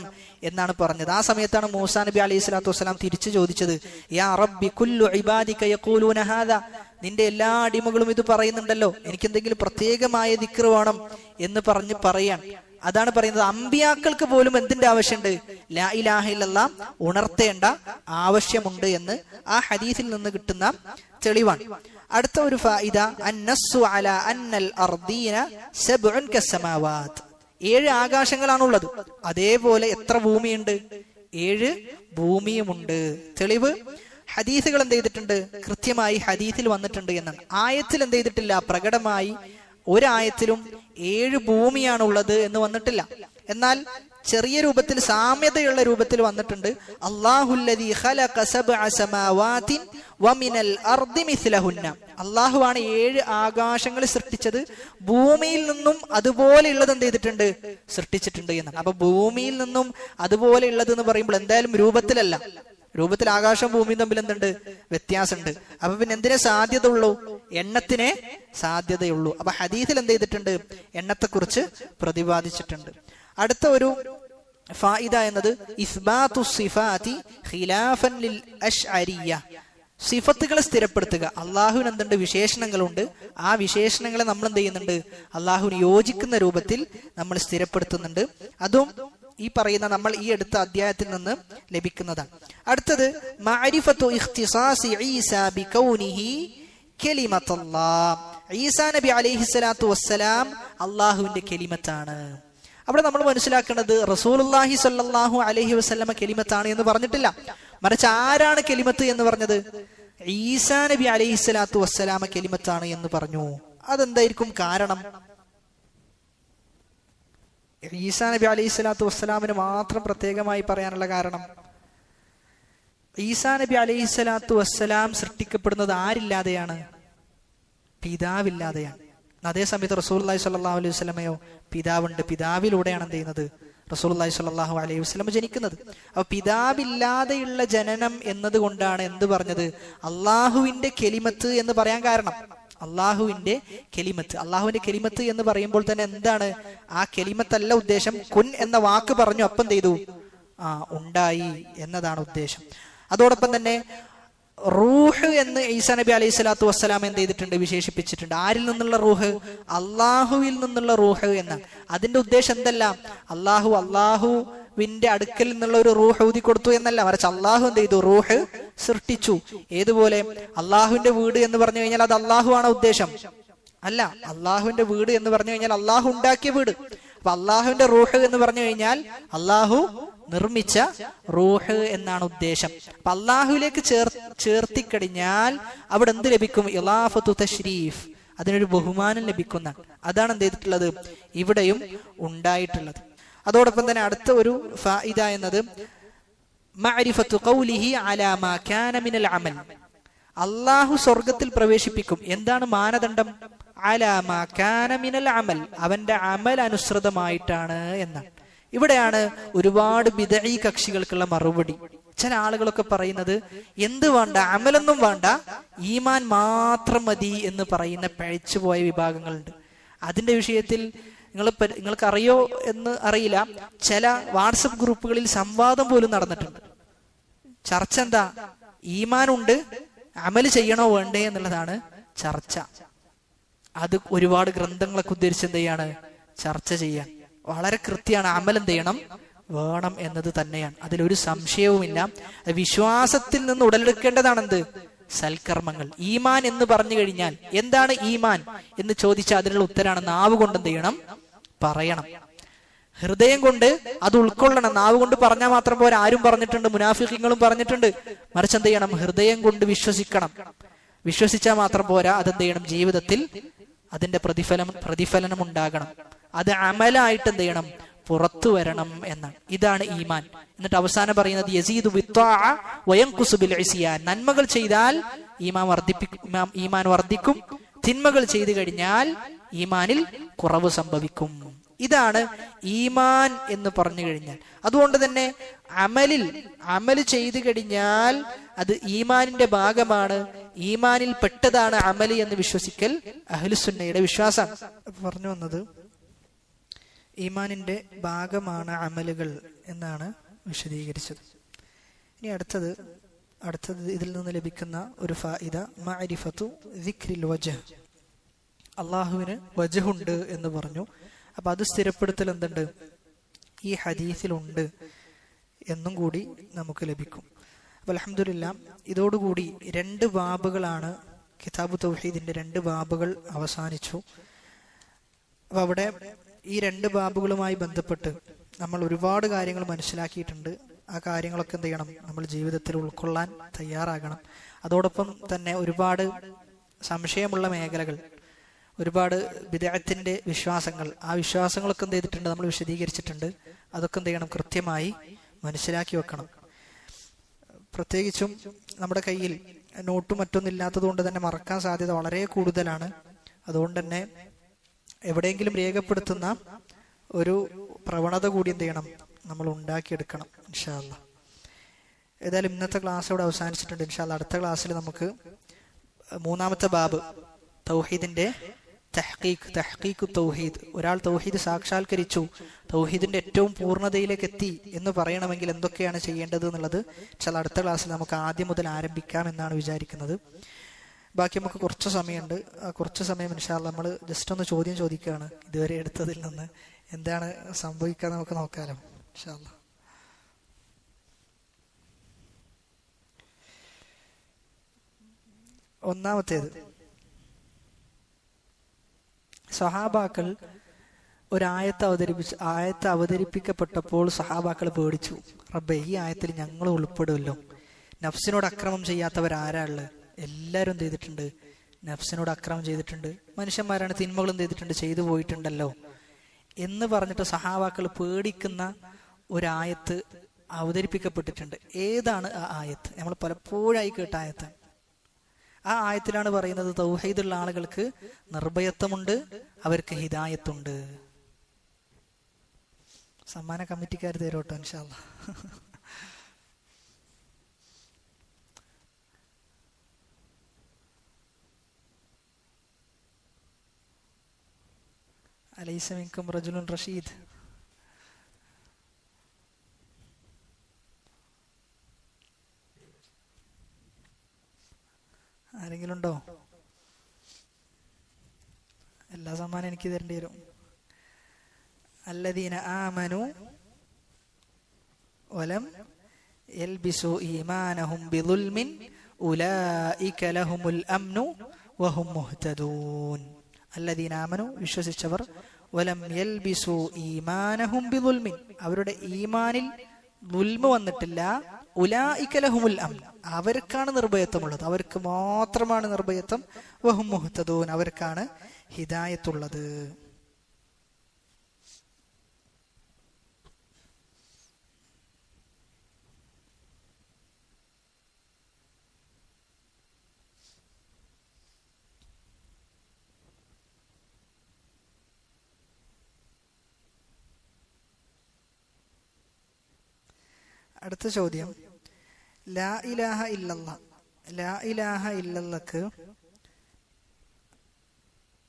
എന്നാണ് പറഞ്ഞത്. ആ സമയത്താണ് മൂസാ നബി അലൈഹി സ്വലാത്തു വസ്സലാം തിരിച്ചു ചോദിച്ചത്, യാ റബ്ബി കുല്ലു ഇബാദിക യഖൂലൂന ഹാദാ. നിന്റെ എല്ലാ അടിമകളും ഇത് പറയുന്നുണ്ടല്ലോ, എനിക്ക് എന്തെങ്കിലും പ്രത്യേകമായ ദിക്ർ വേണം എന്ന് പറയാൻ. അതാണ് പറയുന്നത്, അമ്പിയാക്കൾക്ക് പോലും എന്തിന്റെ ആവശ്യമുണ്ട്? ലാ ഇലാഹ ഇല്ലല്ലാഹ് ഉണർത്തേണ്ട ആവശ്യമുണ്ട് എന്ന് ആ ഹദീസിൽ നിന്ന് കിട്ടുന്ന തെളിവാണ്. അടുത്ത ഒരു ഫായിദ, അന്നസ്സു അലാ അന്നൽ അർദീന സബ്ഉൻ കസ്സമാവാത്. 7 ആകാശങ്ങളാണുള്ളത്. അതേപോലെ എത്ര ഭൂമിയുണ്ട്? 7 ഭൂമിയുമുണ്ട്. തെളിവ് ഹദീസുകൾ എന്ത് ചെയ്തിട്ടുണ്ട്? കൃത്യമായി ഹദീസിൽ വന്നിട്ടുണ്ട് എന്നാണ്. ആയത്തിൽ എന്ത് ചെയ്തിട്ടില്ല? പ്രകടമായി ഒരായത്തിലും 7 ഭൂമിയാണുള്ളത് എന്ന് വന്നിട്ടില്ല. എന്നാൽ ചെറിയ രൂപത്തിൽ, സാമ്യതയുള്ള രൂപത്തിൽ വന്നിട്ടുണ്ട്. അല്ലാഹുല്ലദീ ഖലഖ സബ്അ സമാവാതിൻ വമിനൽ അർദി മിസ്ലഹുന്ന. അല്ലാഹുവാണ് 7 ആകാശങ്ങൾ സൃഷ്ടിച്ചത്, ഭൂമിയിൽ നിന്നും അതുപോലെയുള്ളത് എന്ത് ചെയ്തിട്ടുണ്ട്? സൃഷ്ടിച്ചിട്ടുണ്ട് എന്നാണ്. അപ്പൊ ഭൂമിയിൽ നിന്നും അതുപോലെയുള്ളത് എന്ന് പറയുമ്പോൾ എന്തായാലും രൂപത്തിലല്ല. രൂപത്തിൽ ആകാശം ഭൂമിയും തമ്മിൽ എന്തുണ്ട്? വ്യത്യാസമുണ്ട്. അപ്പൊ പിന്നെ എന്തിനെ സാധ്യത ഉള്ളൂ? എണ്ണത്തിനെ സാധ്യതയുള്ളൂ. അപ്പൊ ഹദീസിൽ എന്ത് ചെയ്തിട്ടുണ്ട്? എണ്ണത്തെക്കുറിച്ച് പ്രതിപാദിച്ചിട്ടുണ്ട്. അടുത്ത ഒരു ഫായിദ എന്നത് ഇസ്ബാതു സിഫാതി ഖിലാഫൻ ലിൽ അശ്അരിയ്യ. സിഫത്തുകളെ സ്ഥിരപ്പെടുത്തുക. അള്ളാഹുവിന് എന്തുണ്ട്? വിശേഷണങ്ങളുണ്ട്. ആ വിശേഷണങ്ങളെ നമ്മൾ എന്ത് ചെയ്യുന്നുണ്ട്? അള്ളാഹുവിന് യോജിക്കുന്ന രൂപത്തിൽ നമ്മൾ സ്ഥിരപ്പെടുത്തുന്നുണ്ട്. അതും ഈ പറയുന്ന നമ്മൾ ഈ അടുത്ത അധ്യായത്തിൽ നിന്ന് ലഭിക്കുന്നതാണ്. അടുത്തത് മഅരിഫത്തു ഇഖ്തിസാസി ഈസാ ബികൗനിഹി കലിമത്തുല്ലാഹ്. ഈസാ നബി അലൈഹിസ്സലാത്തു വസ്സലാം അള്ളാഹുവിന്റെ കലിമത്താണ്. അവിടെ നമ്മൾ മനസ്സിലാക്കേണ്ടത് റസൂലുള്ളാഹി സ്വല്ലല്ലാഹു അലൈഹി വസല്ലമ കലിമത്താണ് എന്ന് പറഞ്ഞിട്ടില്ല. മറിച്ച് ആരാണ് കലിമത്ത് എന്ന് പറഞ്ഞത്? ഈസാ നബി അലൈഹിസ്സലാത്തു വസ്സലാമ കലിമത്താണ് എന്ന് പറഞ്ഞു. അതെന്തായിരിക്കും കാരണം? ഈസാ നബി അലൈഹിസ്സലാത്തു വസ്സലാമിന് മാത്രം പ്രത്യേകമായി പറയാനുള്ള കാരണം, ഈസാ നബി അലൈഹിസ്സലാത്തു വസ്സലാം സൃഷ്ടിക്കപ്പെടുന്നത് ആരില്ലാതെയാണ്? പിതാവില്ലാതെയാണ്. അതേസമയത്ത് റസൂലുള്ളാഹി സ്വല്ലല്ലാഹു അലൈഹി വസല്ലമയോ പിതാവുണ്ട്. പിതാവിലൂടെയാണ് എന്ത് ചെയ്യുന്നത്? റസൂലുള്ളാഹി സ്വല്ലല്ലാഹു അലൈഹി വസല്ലം ജനിക്കുന്നത്. അപ്പൊ പിതാവില്ലാതെയുള്ള ജനനം എന്നതുകൊണ്ടാണ് എന്ത് പറഞ്ഞത്? അള്ളാഹുവിന്റെ കലിമത്ത് എന്ന് പറയാൻ കാരണം. അള്ളാഹുവിന്റെ കെലിമത്ത്. അള്ളാഹുവിന്റെ കെലിമത്ത് എന്ന് പറയുമ്പോൾ തന്നെ എന്താണ്? ആ കെലിമത്തല്ല ഉദ്ദേശം. കുൻ എന്ന വാക്ക് പറഞ്ഞു, അപ്പം എന്ത് ചെയ്തു? ഉണ്ടായി എന്നതാണ് ഉദ്ദേശം. അതോടൊപ്പം തന്നെ റൂഹ് എന്ന് ഈസാ നബി അലൈഹി സ്വലാത്തു വസ്സലാം എന്ത് ചെയ്തിട്ടുണ്ട്? വിശേഷിപ്പിച്ചിട്ടുണ്ട്. ആരിൽ നിന്നുള്ള റൂഹ്? അള്ളാഹുവിൽ നിന്നുള്ള റൂഹ് എന്നാണ്. അതിന്റെ ഉദ്ദേശം എന്തല്ല? അള്ളാഹുവിന്റെ അടുക്കൽ നിന്നുള്ള ഒരു റൂഹ് ഊതി കൊടുത്തു എന്നല്ല, മറിച്ച് അള്ളാഹു എന്ത് ചെയ്തു? റൂഹ് സൃഷ്ടിച്ചു. ഏതുപോലെ അള്ളാഹുവിന്റെ വീട് എന്ന് പറഞ്ഞു കഴിഞ്ഞാൽ അത് അള്ളാഹു ആണോ ഉദ്ദേശം? അല്ല. അള്ളാഹുവിന്റെ വീട് എന്ന് പറഞ്ഞു കഴിഞ്ഞാൽ അള്ളാഹു ഉണ്ടാക്കിയ വീട്. അപ്പൊ അള്ളാഹുവിന്റെ റൂഹ് എന്ന് പറഞ്ഞു കഴിഞ്ഞാൽ അള്ളാഹു നിർമ്മിച്ച റൂഹ് എന്നാണ് ഉദ്ദേശം. അപ്പൊ അള്ളാഹുവിലേക്ക് ചേർത്തിക്കഴിഞ്ഞാൽ അവിടെ എന്ത് ലഭിക്കും? ഇളാഫത്തു തശ്രീഫ്, അതിനൊരു ബഹുമാനം ലഭിക്കുന്ന. അതാണ് എന്ത് ചെയ്തിട്ടുള്ളത്? ഇവിടെയും ഉണ്ടായിട്ടുള്ളത്. അതോടൊപ്പം തന്നെ അടുത്ത ഒരു ഫായിദ എന്നത് മഅരിഫത്തു ഖൗലിഹി അലാ മാ കാന മിനൽ അമൽ. അള്ളാഹു സ്വർഗത്തിൽ പ്രവേശിപ്പിക്കും. എന്താണ് മാനദണ്ഡം? അലാ മാ കാന മിനൽ അമൽ, അവന്റെ അമൽ അനുസൃതമായിട്ടാണ് എന്നാണ്. ഇവിടെയാണ് ഒരുപാട് ബിദഈ കക്ഷികൾക്കുള്ള മറുപടി. ചില ആളുകളൊക്കെ പറയുന്നത് എന്ത് വേണ്ട, അമലൊന്നും വേണ്ട, ഈമാൻ മാത്രം മതി എന്ന് പറയുന്ന പഴിച്ചുപോയ വിഭാഗങ്ങളുണ്ട്. അതിന്റെ വിഷയത്തിൽ നിങ്ങൾക്ക് അറിയോ എന്ന് അറിയില്ല, ചില വാട്സപ്പ് ഗ്രൂപ്പുകളിൽ സംവാദം പോലും നടന്നിട്ടുണ്ട്. ചർച്ച എന്താ? ഈമാനുണ്ട്, അമല് ചെയ്യണോ വേണ്ടേ എന്നുള്ളതാണ് ചർച്ച. അത് ഒരുപാട് ഗ്രന്ഥങ്ങളൊക്കെ ഉദ്ധരിച്ച് എന്ത് ചെയ്യാണ്? ചർച്ച ചെയ്യാൻ. വളരെ കൃത്യമാണ്. അമൽ എന്ത് ചെയ്യണം? വേണം എന്നത് തന്നെയാണ്. അതിലൊരു സംശയവുമില്ല. വിശ്വാസത്തിൽ നിന്ന് ഉടലെടുക്കേണ്ടതാണെന്ത്? സൽക്കർമ്മങ്ങൾ. ഈമാൻ എന്ന് പറഞ്ഞു കഴിഞ്ഞാൽ എന്താണ് ഈമാൻ എന്ന് ചോദിച്ചാൽ അതിനുള്ള ഉത്തരാണ് നാവ് കൊണ്ട് എന്ത് ചെയ്യണം? പറയണം. ഹൃദയം കൊണ്ട് അത് ഉൾക്കൊള്ളണം. നാവ് കൊണ്ട് പറഞ്ഞാൽ മാത്രം പോരാ. ആരും പറഞ്ഞിട്ടുണ്ട്, മുനാഫിഖീങ്ങളും പറഞ്ഞിട്ടുണ്ട്. മറിച്ച് എന്ത് ചെയ്യണം? ഹൃദയം കൊണ്ട് വിശ്വസിക്കണം. വിശ്വസിച്ചാൽ മാത്രം പോരാ, അതെന്ത് ചെയ്യണം? ജീവിതത്തിൽ അതിന്റെ പ്രതിഫലനം ഉണ്ടാകണം. അത് അമലായിട്ട് എന്ത് ചെയ്യണം? പുറത്തു വരണം എന്നാണ്. ഇതാണ് ഈമാൻ. എന്നിട്ട് അവസാനം പറയുന്നത് യസീദു ബിത്വാഅ വയൻഖുസു ബിൽ ഇസ്യാൻ. നന്മകൾ ചെയ്താൽ ഈമാൻ വർദ്ധിക്കും, തിന്മകൾ ചെയ്തു കഴിഞ്ഞാൽ ഈമാനിൽ കുറവ് സംഭവിക്കും. ഇതാണ് ഈമാൻ എന്ന് പറഞ്ഞു കഴിഞ്ഞാൽ. അതുകൊണ്ട് തന്നെ അമല് ചെയ്തു കഴിഞ്ഞാൽ അത് ഈമാനിന്റെ ഭാഗമാണ്, ഈമാനിൽ പെട്ടതാണ് അമല് എന്ന് വിശ്വസിക്കൽ അഹ്ലുസുന്നയുടെ വിശ്വാസം. പറഞ്ഞു വന്നത് ഈമാനിന്റെ ഭാഗമാണ് അമലുകൾ എന്നാണ് വിശദീകരിച്ചത്. ഇനി അടുത്തത് ഇതിൽ നിന്ന് ലഭിക്കുന്ന ഒരു ഫായിദ മഅരിഫത്തു ദിക്രിൽ വജ്ഹ്. അള്ളാഹുവിന് വജ്ഹുണ്ട് എന്ന് പറഞ്ഞു. അപ്പൊ അത് സ്ഥിരപ്പെടുത്തൽ എന്തുണ്ട്? ഈ ഹദീസിലുണ്ട് എന്നും കൂടി നമുക്ക് ലഭിക്കും. അപ്പൊ അൽഹംദുലില്ലാ, ഇതോടുകൂടി 2 ബാബുകളാണ് കിതാബു തൗഹീദിന്റെ 2 ബാബുകൾ അവസാനിച്ചു. അപ്പൊ അവിടെ ഈ 2 ബാബുകളുമായി ബന്ധപ്പെട്ട് നമ്മൾ ഒരുപാട് കാര്യങ്ങൾ മനസ്സിലാക്കിയിട്ടുണ്ട്. ആ കാര്യങ്ങളൊക്കെ എന്ത് ചെയ്യണം? നമ്മൾ ജീവിതത്തിൽ ഉൾക്കൊള്ളാൻ തയ്യാറാകണം. അതോടൊപ്പം തന്നെ ഒരുപാട് സംശയമുള്ള മേഖലകൾ, ഒരുപാട് ബിദ്അത്തിന്റെ വിശ്വാസങ്ങൾ, ആ വിശ്വാസങ്ങളൊക്കെ എന്ത് ചെയ്തിട്ടുണ്ട്? നമ്മൾ വിശദീകരിച്ചിട്ടുണ്ട്. അതൊക്കെ എന്ത് ചെയ്യണം? കൃത്യമായി മനസ്സിലാക്കി വെക്കണം. പ്രത്യേകിച്ചും നമ്മുടെ കയ്യിൽ നോട്ടും മറ്റൊന്നും ഇല്ലാത്തത് കൊണ്ട് തന്നെ മറക്കാൻ സാധ്യത വളരെ കൂടുതലാണ്. അതുകൊണ്ട് തന്നെ എവിടെയെങ്കിലും രേഖപ്പെടുത്തുന്ന ഒരു പ്രവണത കൂടി എന്ത് ചെയ്യണം? നമ്മൾ ഉണ്ടാക്കിയെടുക്കണം ഇൻഷാ അല്ലാഹ്. ഏതായാലും ഇന്നത്തെ ക്ലാസ് ഇവിടെ അവസാനിച്ചിട്ടുണ്ട്. ഇൻഷാ അല്ലാഹ് അടുത്ത ക്ലാസ്സിൽ നമുക്ക് 3-ാമത്തെ ബാബ് തൗഹീദിന്റെ തഹ്ഖീഖ് തൗഹീദ്. ഒരാൾ തൗഹീദ് സാക്ഷാത്കരിച്ചു, തൗഹീദിന്റെ ഏറ്റവും പൂർണ്ണതയിലേക്ക് എത്തി എന്ന് പറയണമെങ്കിൽ എന്തൊക്കെയാണ് ചെയ്യേണ്ടത് എന്നുള്ളത് ചില അടുത്ത ക്ലാസ്സിൽ നമുക്ക് ആദ്യം മുതൽ ആരംഭിക്കാം എന്നാണ് വിചാരിക്കുന്നത്. ബാക്കി നമുക്ക് കുറച്ച് സമയമുണ്ട്. ആ കുറച്ച് സമയം ഇൻഷാ അല്ലാഹ് നമ്മൾ ജസ്റ്റ് ഒന്ന് ചോദ്യം ചോദിക്കുകയാണ്. ഇതുവരെ എടുത്തതിൽ നിന്ന് എന്താണ് സംഭവിക്കുക നമുക്ക് നോക്കാലോ ഇൻഷാ അല്ലാഹ്. ഒന്നാമത്തേത്, സഹാബാക്കൾ ആയത്ത് അവതരിപ്പിക്കപ്പെട്ടപ്പോൾ സഹാബാക്കൾ പേടിച്ചു. റബ്ബേ, ഈ ആയത്തിൽ ഞങ്ങൾ ഉൾപ്പെടുമല്ലോ. നഫ്സിനോട് അക്രമം ചെയ്യാത്തവരാരാ ഉള്ളത്? എല്ലാവരും എന്ത് ചെയ്തിട്ടുണ്ട്? നഫ്സിനോട് അക്രമം ചെയ്തിട്ടുണ്ട്. മനുഷ്യന്മാരാണ്, തിന്മകളും ചെയ്തിട്ടുണ്ട്, ചെയ്തു പോയിട്ടുണ്ടല്ലോ എന്ന് പറഞ്ഞിട്ട് സഹാബാക്കൾ പേടിക്കുന്ന ഒരായത്ത് അവതരിപ്പിക്കപ്പെട്ടിട്ടുണ്ട്. ഏതാണ് ആ ആയത്ത്? നമ്മൾ പലപ്പോഴായി കേട്ട ആയത്താണ്. ആ ആയത്തിലാണ് പറയുന്നത് തൗഹീദുള്ള ആളുകൾക്ക് നിർഭയത്വമുണ്ട്, അവർക്ക് ഹിദായത്തുണ്ട്. സമ്മാന കമ്മിറ്റിക്കാർ തരോട്ടോ ഇൻഷാ അല്ലാഹ്. അലൈസ മിൻകും റജുലുൻ റഷീദ്. ആരെങ്കിലും ഉണ്ടോ? എല്ലാ സമ്മാനം എനിക്ക് തരേണ്ടി വരും. അല്ലദീന ആമനു വലം യൽബിസു ഈമാനഹും ബിദുൽമിൻ ഉലൈക ലഹുമുൽ അംനു വഹും മുഹ്തദൂൻ. അല്ലദീന ആമനു, വിശ്വസിച്ചവർ, വലം യൽബിസു ഈമാനഹും ബിദുൽമിൻ, അവരുടെ ഈമാനിൽ ദുൽമ് വന്നിട്ടില്ല, ഉലൈക ലഹുമുൽ അംൻ, അവർക്കാണ് നിർഭയത്വമുള്ളത്, അവർക്ക് മാത്രമാണ് നിർഭയത്വം, വഹും മുഹ്തദൂൻ, അവർക്കാണ് ഹിദായത്തുള്ളത്. അടുത്ത ചോദ്യം, ലാ ഇലാഹ ഇല്ലല്ലാഹ്, ലാ ഇലാഹ ഇല്ലല്ലാഹ്ക്ക്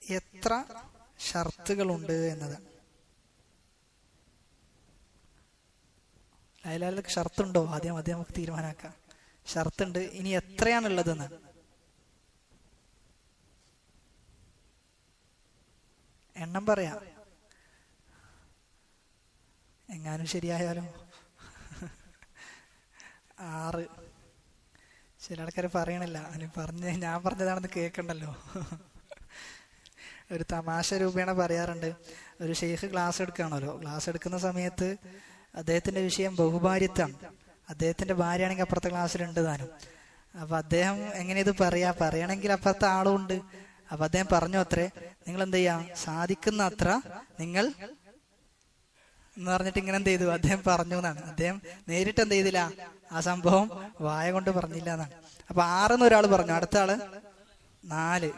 എത്ര ഷർത്തുകളുണ്ട് എന്നതാണ്. ലാ ഇലാഹ ഇല്ലല്ലാഹ്ക്ക് ഷർത്തുണ്ടോ? ആദ്യം നമുക്ക് തീരുമാനാക്കാം. ഷർത്തുണ്ട്, ഇനി എത്രയാണുള്ളതെന്ന് എണ്ണം പറയാം. എങ്ങാനും ശരിയായാലോ? 6. ചില ആൾക്കാർ പറയണില്ല, ഞാൻ പറഞ്ഞതാണെന്ന് കേൾക്കണ്ടല്ലോ. ഒരു തമാശ രൂപേണ പറയാറുണ്ട്, ഒരു ഷെയ്ഖ് ക്ലാസ് എടുക്കുകയാണല്ലോ, ക്ലാസ് എടുക്കുന്ന സമയത്ത് അദ്ദേഹത്തിന്റെ വിഷയം ബഹുഭാര്യത്വമാണ്. അദ്ദേഹത്തിന്റെ ഭാര്യയാണെങ്കിൽ അപ്പുറത്തെ ക്ലാസ്സിലുണ്ട് താനും. അപ്പൊ അദ്ദേഹം എങ്ങനെ ഇത് പറയണമെങ്കിൽ അപ്പുറത്തെ ആളും ഉണ്ട്. അപ്പൊ അദ്ദേഹം പറഞ്ഞു അത്രേ, നിങ്ങൾ എന്ത് ചെയ്യാ, സാധിക്കുന്ന അത്ര നിങ്ങൾ എന്ന് പറഞ്ഞിട്ട് ഇങ്ങനെ എന്ത് ചെയ്തു, അദ്ദേഹം പറഞ്ഞു എന്നാണ്. അദ്ദേഹം നേരിട്ട് എന്ത് ചെയ്തില്ല, ആ സംഭവം വായ കൊണ്ട് പറഞ്ഞില്ല എന്നാണ്. അപ്പൊ 6 ഒരാൾ പറഞ്ഞു, അടുത്ത ആള് 4.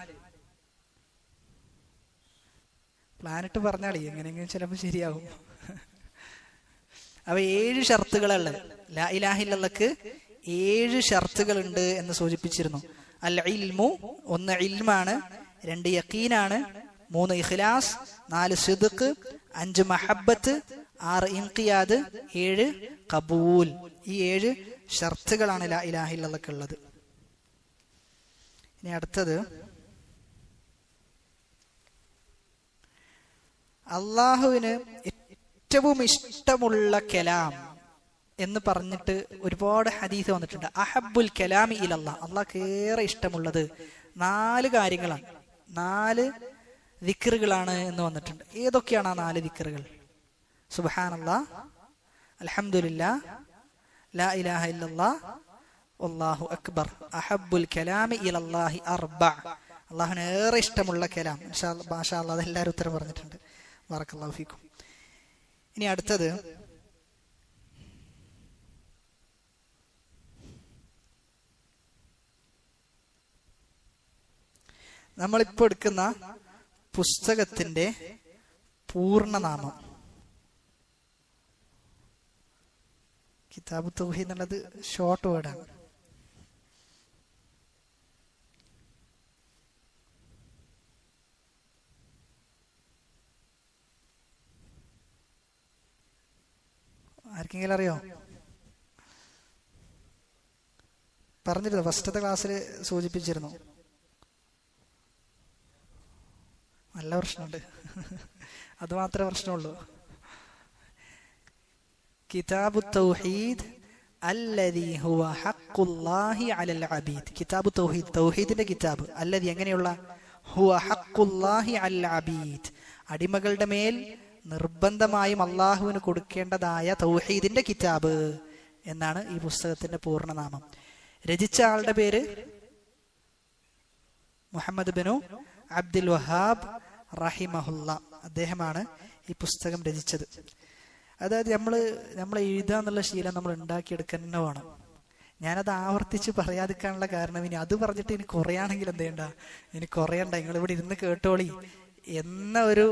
പ്ലാനിട്ട് പറഞ്ഞാളി, എങ്ങനെയെങ്കിലും ചിലപ്പോൾ ശരിയാവും. അപ്പൊ 7 ഷർത്തുകളുള്ളത്. ലാ ഇലാഹ ഇല്ലല്ലാഹ്ക്ക് 7 ഷർത്തുകളുണ്ട് എന്ന് സൂചിപ്പിച്ചിരുന്നു. അൽ ഇൽമു, 1 ഇൽമാണ്, 2 യഖീനാണ്, 3 ഇഖ്ലാസ്, 4 സിദ്ഖ്, 5 മഹബ്ബത്ത്, 6 ഇൻഖിയാദ്, 7 ഖബൂൽ. ഈ 7 ഷർത്തുകളാണ് ലാ ഇലാഹ ഇല്ലല്ലാഹ്ക്ക് ഉള്ളത്. ഇനി അടുത്തത്, അള്ളാഹുവിന് ഏറ്റവും ഇഷ്ടമുള്ള കലാം എന്ന് പറഞ്ഞിട്ട് ഒരുപാട് ഹദീസ് വന്നിട്ടുണ്ട്. അഹബ്ബുൽ കലാമി ഇലല്ലാഹ്, അള്ളാഹ്ക്ക് ഏറെ ഇഷ്ടമുള്ളത് 4 കാര്യങ്ങളാണ്, 4 ദിക്റുകളാണ് എന്ന് വന്നിട്ടുണ്ട്. ഏതൊക്കെയാണ് ആ 4 ദിക്റുകൾ? സുബ്ഹാനല്ലാഹ്, അൽഹംദുലില്ലാഹ്, ലാ ഇലാഹ ഇല്ലല്ലാഹ്, വല്ലാഹു അക്ബർ. അഹബ്ബുൽ കലാമി ഇലല്ലാഹി 4. അള്ളാഹുവിന് ഏറെ ഇഷ്ടമുള്ള കലാം. മാഷാ അല്ലാഹ്, അതെല്ലാവരും ഉത്തരം പറഞ്ഞിട്ടുണ്ട്. ബറക്കല്ലാഹു ഫീക്കും. ഇനി അടുത്തത്, നമ്മളിപ്പോ എടുക്കുന്ന പുസ്തകത്തിന്റെ പൂർണ്ണനാമം. കിതാബ് തൗഹീദ് എന്നുള്ളത് ഷോർട്ട് വേർഡാണ്. ആർക്കെങ്കിലും അറിയോ? പറഞ്ഞിരുന്നു, ഫസ്റ്റത്തെ ക്ലാസ്സിൽ സൂചിപ്പിച്ചിരുന്നു. നല്ല പ്രശ്നമുണ്ട്, അത് മാത്രമേ പ്രശ്നമുള്ളൂ. കിതാബു തൗഹീദ് അല്ലദീ ഹുവ ഹഖ്ഖുല്ലാഹി അലൽ അബീദ്. കിതാബു തൗഹീദ്, തൗഹീദിന്റെ കിതാബ്. അല്ലദീ, എങ്ങനെയുള്ള, ഹുവ ഹഖ്ഖുല്ലാഹി അലൽ അബീദ്, അടിമകളുടെ മേൽ നിർബന്ധമായും അള്ളാഹുവിന് കൊടുക്കേണ്ടതായ തൗഹീദിന്റെ കിതാബ് എന്നാണ് ഈ പുസ്തകത്തിന്റെ പൂർണ്ണനാമം. രചിച്ച ആളുടെ പേര് മുഹമ്മദ് ബിനു അബ്ദുൽ വഹാബ് റഹിമഹുല്ല. അദ്ദേഹമാണ് ഈ പുസ്തകം രചിച്ചത്. അതായത് നമ്മൾ എഴുതാന്നുള്ള ശീലം നമ്മൾ ഉണ്ടാക്കിയെടുക്കാൻ തന്നെ വേണം. ഞാനത് ആവർത്തിച്ച് പറയാതിരിക്കാനുള്ള കാരണം, ഇനി അത് പറഞ്ഞിട്ട് ഇനി കുറയാണെങ്കിൽ എന്ത് ചെയ്യണ്ട, ഇനി കുറയണ്ട, നിങ്ങൾ ഇവിടെ ഇരുന്ന് കേട്ടോളി എന്ന ഒരു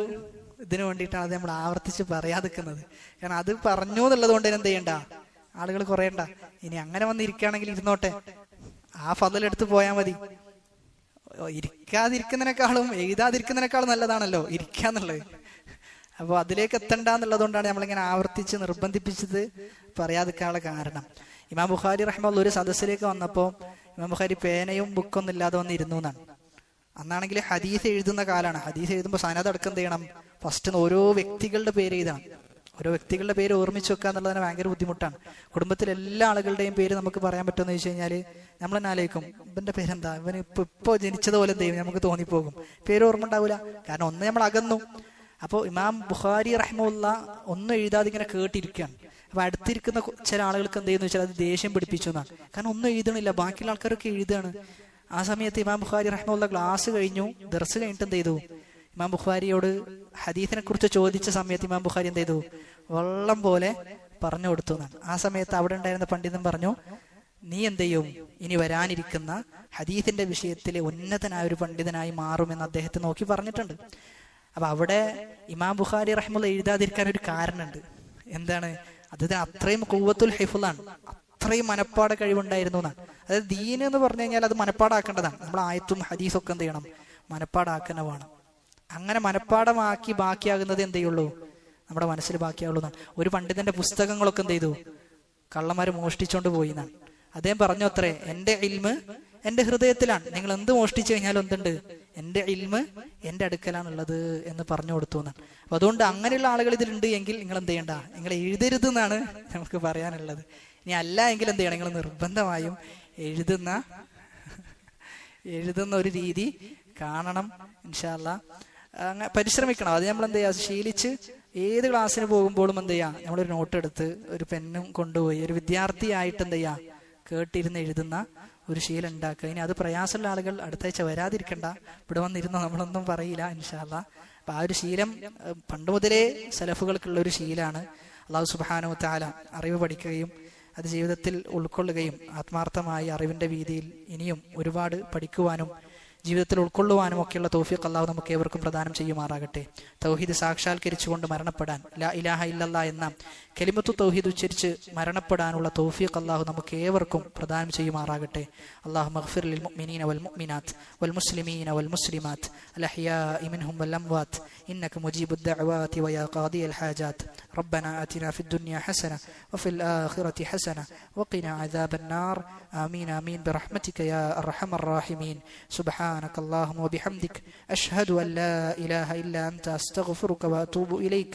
ഇതിനു വേണ്ടിയിട്ടാണ് അത് നമ്മൾ ആവർത്തിച്ച് പറയാതിരിക്കുന്നത്. കാരണം അത് പറഞ്ഞു എന്നുള്ളത് കൊണ്ട് എന്ത് ചെയ്യണ്ട, ആളുകൾ കുറയണ്ട. ഇനി അങ്ങനെ വന്നിരിക്കുകയാണെങ്കിൽ ഇരുന്നോട്ടെ, ആ ഫضലെടുത്ത് പോയാൽ മതി. ഇരിക്കാതിരിക്കുന്നതിനേക്കാളും എഴുതാതിരിക്കുന്നതിനേക്കാളും നല്ലതാണല്ലോ ഇരിക്കാന്നുള്ളത്. അപ്പോൾ അതിലേക്ക് എത്തണ്ട എന്നുള്ളതുകൊണ്ടാണ് നമ്മളിങ്ങനെ ആവർത്തിച്ച് നിർബന്ധിപ്പിച്ചത് പറയാതിരിക്കാനുള്ള കാരണം. ഇമാം ബുഖാരി റഹ്മത്തുള്ളാഹി ഒരു സദസ്സിലേക്ക് വന്നപ്പോൾ ഇമാം ബുഖാരി പേനയും ബുക്കൊന്നും ഇല്ലാതെ വന്നിരുന്നു എന്നാണ്. അന്നാണെങ്കിൽ ഹദീസ് എഴുതുന്ന കാലമാണ്. ഹദീസ് എഴുതുമ്പോൾ സനദ് അടക്കം എന്ത് ചെയ്യണം, ഫസ്റ്റ് ഓരോ വ്യക്തികളുടെ പേര് എഴുതണം. ഓരോ വ്യക്തികളുടെ പേര് ഓർമ്മിച്ച് വെക്കുക എന്നുള്ളതിന് ഭയങ്കര ബുദ്ധിമുട്ടാണ്. കുടുംബത്തിലെ എല്ലാ ആളുകളുടെയും പേര് നമുക്ക് പറയാൻ പറ്റുമെന്ന് ചോദിച്ചു കഴിഞ്ഞാൽ നമ്മൾ തന്നെ ആലോചിക്കും, ഇവന്റെ പേരെന്താ, ഇവന് ഇപ്പൊ ജനിച്ചതുപോലെ എന്ത് ചെയ്യും, നമുക്ക് തോന്നിപ്പോകും. പേര് ഓർമ്മ ഉണ്ടാവില്ല. കാരണം ഒന്ന് നമ്മൾ അകന്നു. അപ്പോൾ ഇമാം ബുഖാരി റഹ്മത്തുള്ളാഹി ഒന്നും എഴുതാതെ ഇങ്ങനെ കേട്ടിരിക്കുകയാണ്. അപ്പൊ അടുത്തിരിക്കുന്ന ചില ആളുകൾക്ക് എന്ത് ചെയ്യുന്നു വെച്ചാൽ അത് ദേഷ്യം പിടിപ്പിച്ചു എന്നാണ്. കാരണം ഒന്നും എഴുതണില്ല, ബാക്കിയുള്ള ആൾക്കാരൊക്കെ എഴുതാണ്. ആ സമയത്ത് ഇമാം ബുഖാരി റഹ്മത്തുള്ളാഹി ക്ലാസ് കഴിഞ്ഞു, ദർസ് കഴിഞ്ഞിട്ട് എന്ത് ചെയ്തു, ഇമാം ബുഖാരിയോട് ഹദീസിനെ കുറിച്ച് ചോദിച്ച സമയത്ത് ഇമാം ബുഖാരി എന്ത് ചെയ്തു, വെള്ളം പോലെ പറഞ്ഞു കൊടുത്തു എന്നാണ്. ആ സമയത്ത് അവിടെ ഉണ്ടായിരുന്ന പണ്ഡിതൻ പറഞ്ഞു, നീ എന്ത് ചെയ്യും, ഇനി വരാനിരിക്കുന്ന ഹദീസിന്റെ വിഷയത്തിലെ ഉന്നതനായ ഒരു പണ്ഡിതനായി മാറുമെന്ന് അദ്ദേഹത്തെ നോക്കി പറഞ്ഞിട്ടുണ്ട്. അപ്പൊ അവിടെ ഇമാം ബുഖാരി റഹ്മത്തുള്ളാഹി എഴുതാതിരിക്കാൻ ഒരു കാരണമുണ്ട്. എന്താണ്? അത് അത്രയും ഖുവ്വത്തുൽ ഹിഫ്ളാണ്, അത്രയും മനപ്പാട കഴിവുണ്ടായിരുന്നു എന്നാണ്. അതായത് ദീൻ എന്ന് പറഞ്ഞു കഴിഞ്ഞാൽ അത് മനപ്പാടാക്കേണ്ടതാണ്. നമ്മൾ ആയത്തും ഹദീസും ഒക്കെ എന്ത് ചെയ്യണം, മനപ്പാടാക്കുന്ന വേണം. അങ്ങനെ മനപ്പാടമാക്കി ബാക്കിയാകുന്നത് എന്ത് ചെയ്യുള്ളൂ, നമ്മുടെ മനസ്സിൽ ബാക്കിയാവുള്ളൂ എന്നാണ്. ഒരു പണ്ഡിതന്റെ പുസ്തകങ്ങളൊക്കെ എന്ത് ചെയ്തു, കള്ളന്മാര് മോഷ്ടിച്ചോണ്ട് പോയി എന്നാണ്. അദ്ദേഹം പറഞ്ഞു അത്രേ, എന്റെ ഇൽമ് എന്റെ ഹൃദയത്തിലാണ്, നിങ്ങൾ എന്ത് മോഷ്ടിച്ചു കഴിഞ്ഞാലും എന്തുണ്ട്, എന്റെ ഇൽമ് എന്റെ അടുക്കലാണുള്ളത് എന്ന് പറഞ്ഞു കൊടുത്തു എന്നാണ്. അപ്പൊ അതുകൊണ്ട് അങ്ങനെയുള്ള ആളുകൾ ഇതിലുണ്ട് എങ്കിൽ നിങ്ങൾ എന്ത് ചെയ്യണ്ട, നിങ്ങൾ എഴുതരുത് എന്നാണ് നമുക്ക് പറയാനുള്ളത്. ഇനി അല്ല എങ്കിൽ എന്ത് ചെയ്യണം, നിങ്ങൾ നിർബന്ധമായും എഴുതുന്ന ഒരു രീതി കാണണം. ഇൻഷാ അല്ലാഹ് അങ്ങനെ പരിശ്രമിക്കണം. അത് നമ്മൾ എന്ത് ചെയ്യുക, ശീലിച്ച് ഏത് ക്ലാസ്സിന് പോകുമ്പോഴും എന്ത് ചെയ്യുക, നമ്മളൊരു നോട്ട് എടുത്ത് ഒരു പെന്നും കൊണ്ടുപോയി ഒരു വിദ്യാർത്ഥിയായിട്ട് എന്ത് ചെയ്യുക, കേട്ടിരുന്ന് എഴുതുന്ന ഒരു ശീലം ഉണ്ടാക്കുക. ഇനി അത് പ്രയാസമുള്ള ആളുകൾ അടുത്താഴ്ച വരാതിരിക്കണ്ട, ഇവിടെ വന്നിരുന്നോ നമ്മളൊന്നും പറയില്ല ഇൻഷാ അല്ലാഹ്. അപ്പൊ ആ ഒരു ശീലം പണ്ട് മുതലേ സലഫുകൾക്കുള്ള ഒരു ശീലാണ്. അല്ലാഹു സുബ്ഹാനഹു വ തആല അറിവ് പഠിക്കുകയും അത് ജീവിതത്തിൽ ഉൾക്കൊള്ളുകയും ആത്മാർത്ഥമായി അറിവിന്റെ വീതിയിൽ ഇനിയും ഒരുപാട് പഠിക്കുവാനും ജീവിതത്തിൽ ഉൾക്കൊള്ളുവാനും ഒക്കെയുള്ള തൗഫീഖ് അല്ലാഹു നമുക്ക് ഏവർക്കും പ്രദാനം ചെയ്യുമാറാകട്ടെ. തൗഹീദ് സാക്ഷാത്കരിച്ചുകൊണ്ട് മരണപ്പെടാൻ, ലാ ഇലാഹ ഇല്ലല്ലാഹ് എന്ന കലിമത്തു തൗഹീദ് ഉച്ചരിച്ച് മരണപ്പെടാനുള്ള തൗഫീഖ് അല്ലാഹു നമുക്ക് ഏവർക്കും പ്രദാനം ചെയ്യുമാറാകട്ടെ. അല്ലാഹു മഗ്ഫിർ ലിൽ മുഅ്മിനീന വൽ മുഅ്മിനാത്ത് വൽ മുസ്ലിമീന വൽ മുസ്ലിമാത്ത് അൽ അഹ്യാഇ മിൻഹും വൽ അംവാത്ത് ഇന്നക മുജീബുദ് ദഅവാതി വയാ ഖാദിയൽ ഹാജാത്ത്. റബ്ബനാ ആതിനാ ഫിദ് ദുനിയ ഹസന വഫിൽ ആഖിറതി ഹസന വഖിനാ അദാബൻ നാർ. ആമീൻ ആമീൻ ബിറഹ്മതിക യാ അർഹമർ റഹീമീൻ. سبحانك اللهم وبحمدك أشهد أن لا إله إلا أنت أستغفرك وأتوب إليك.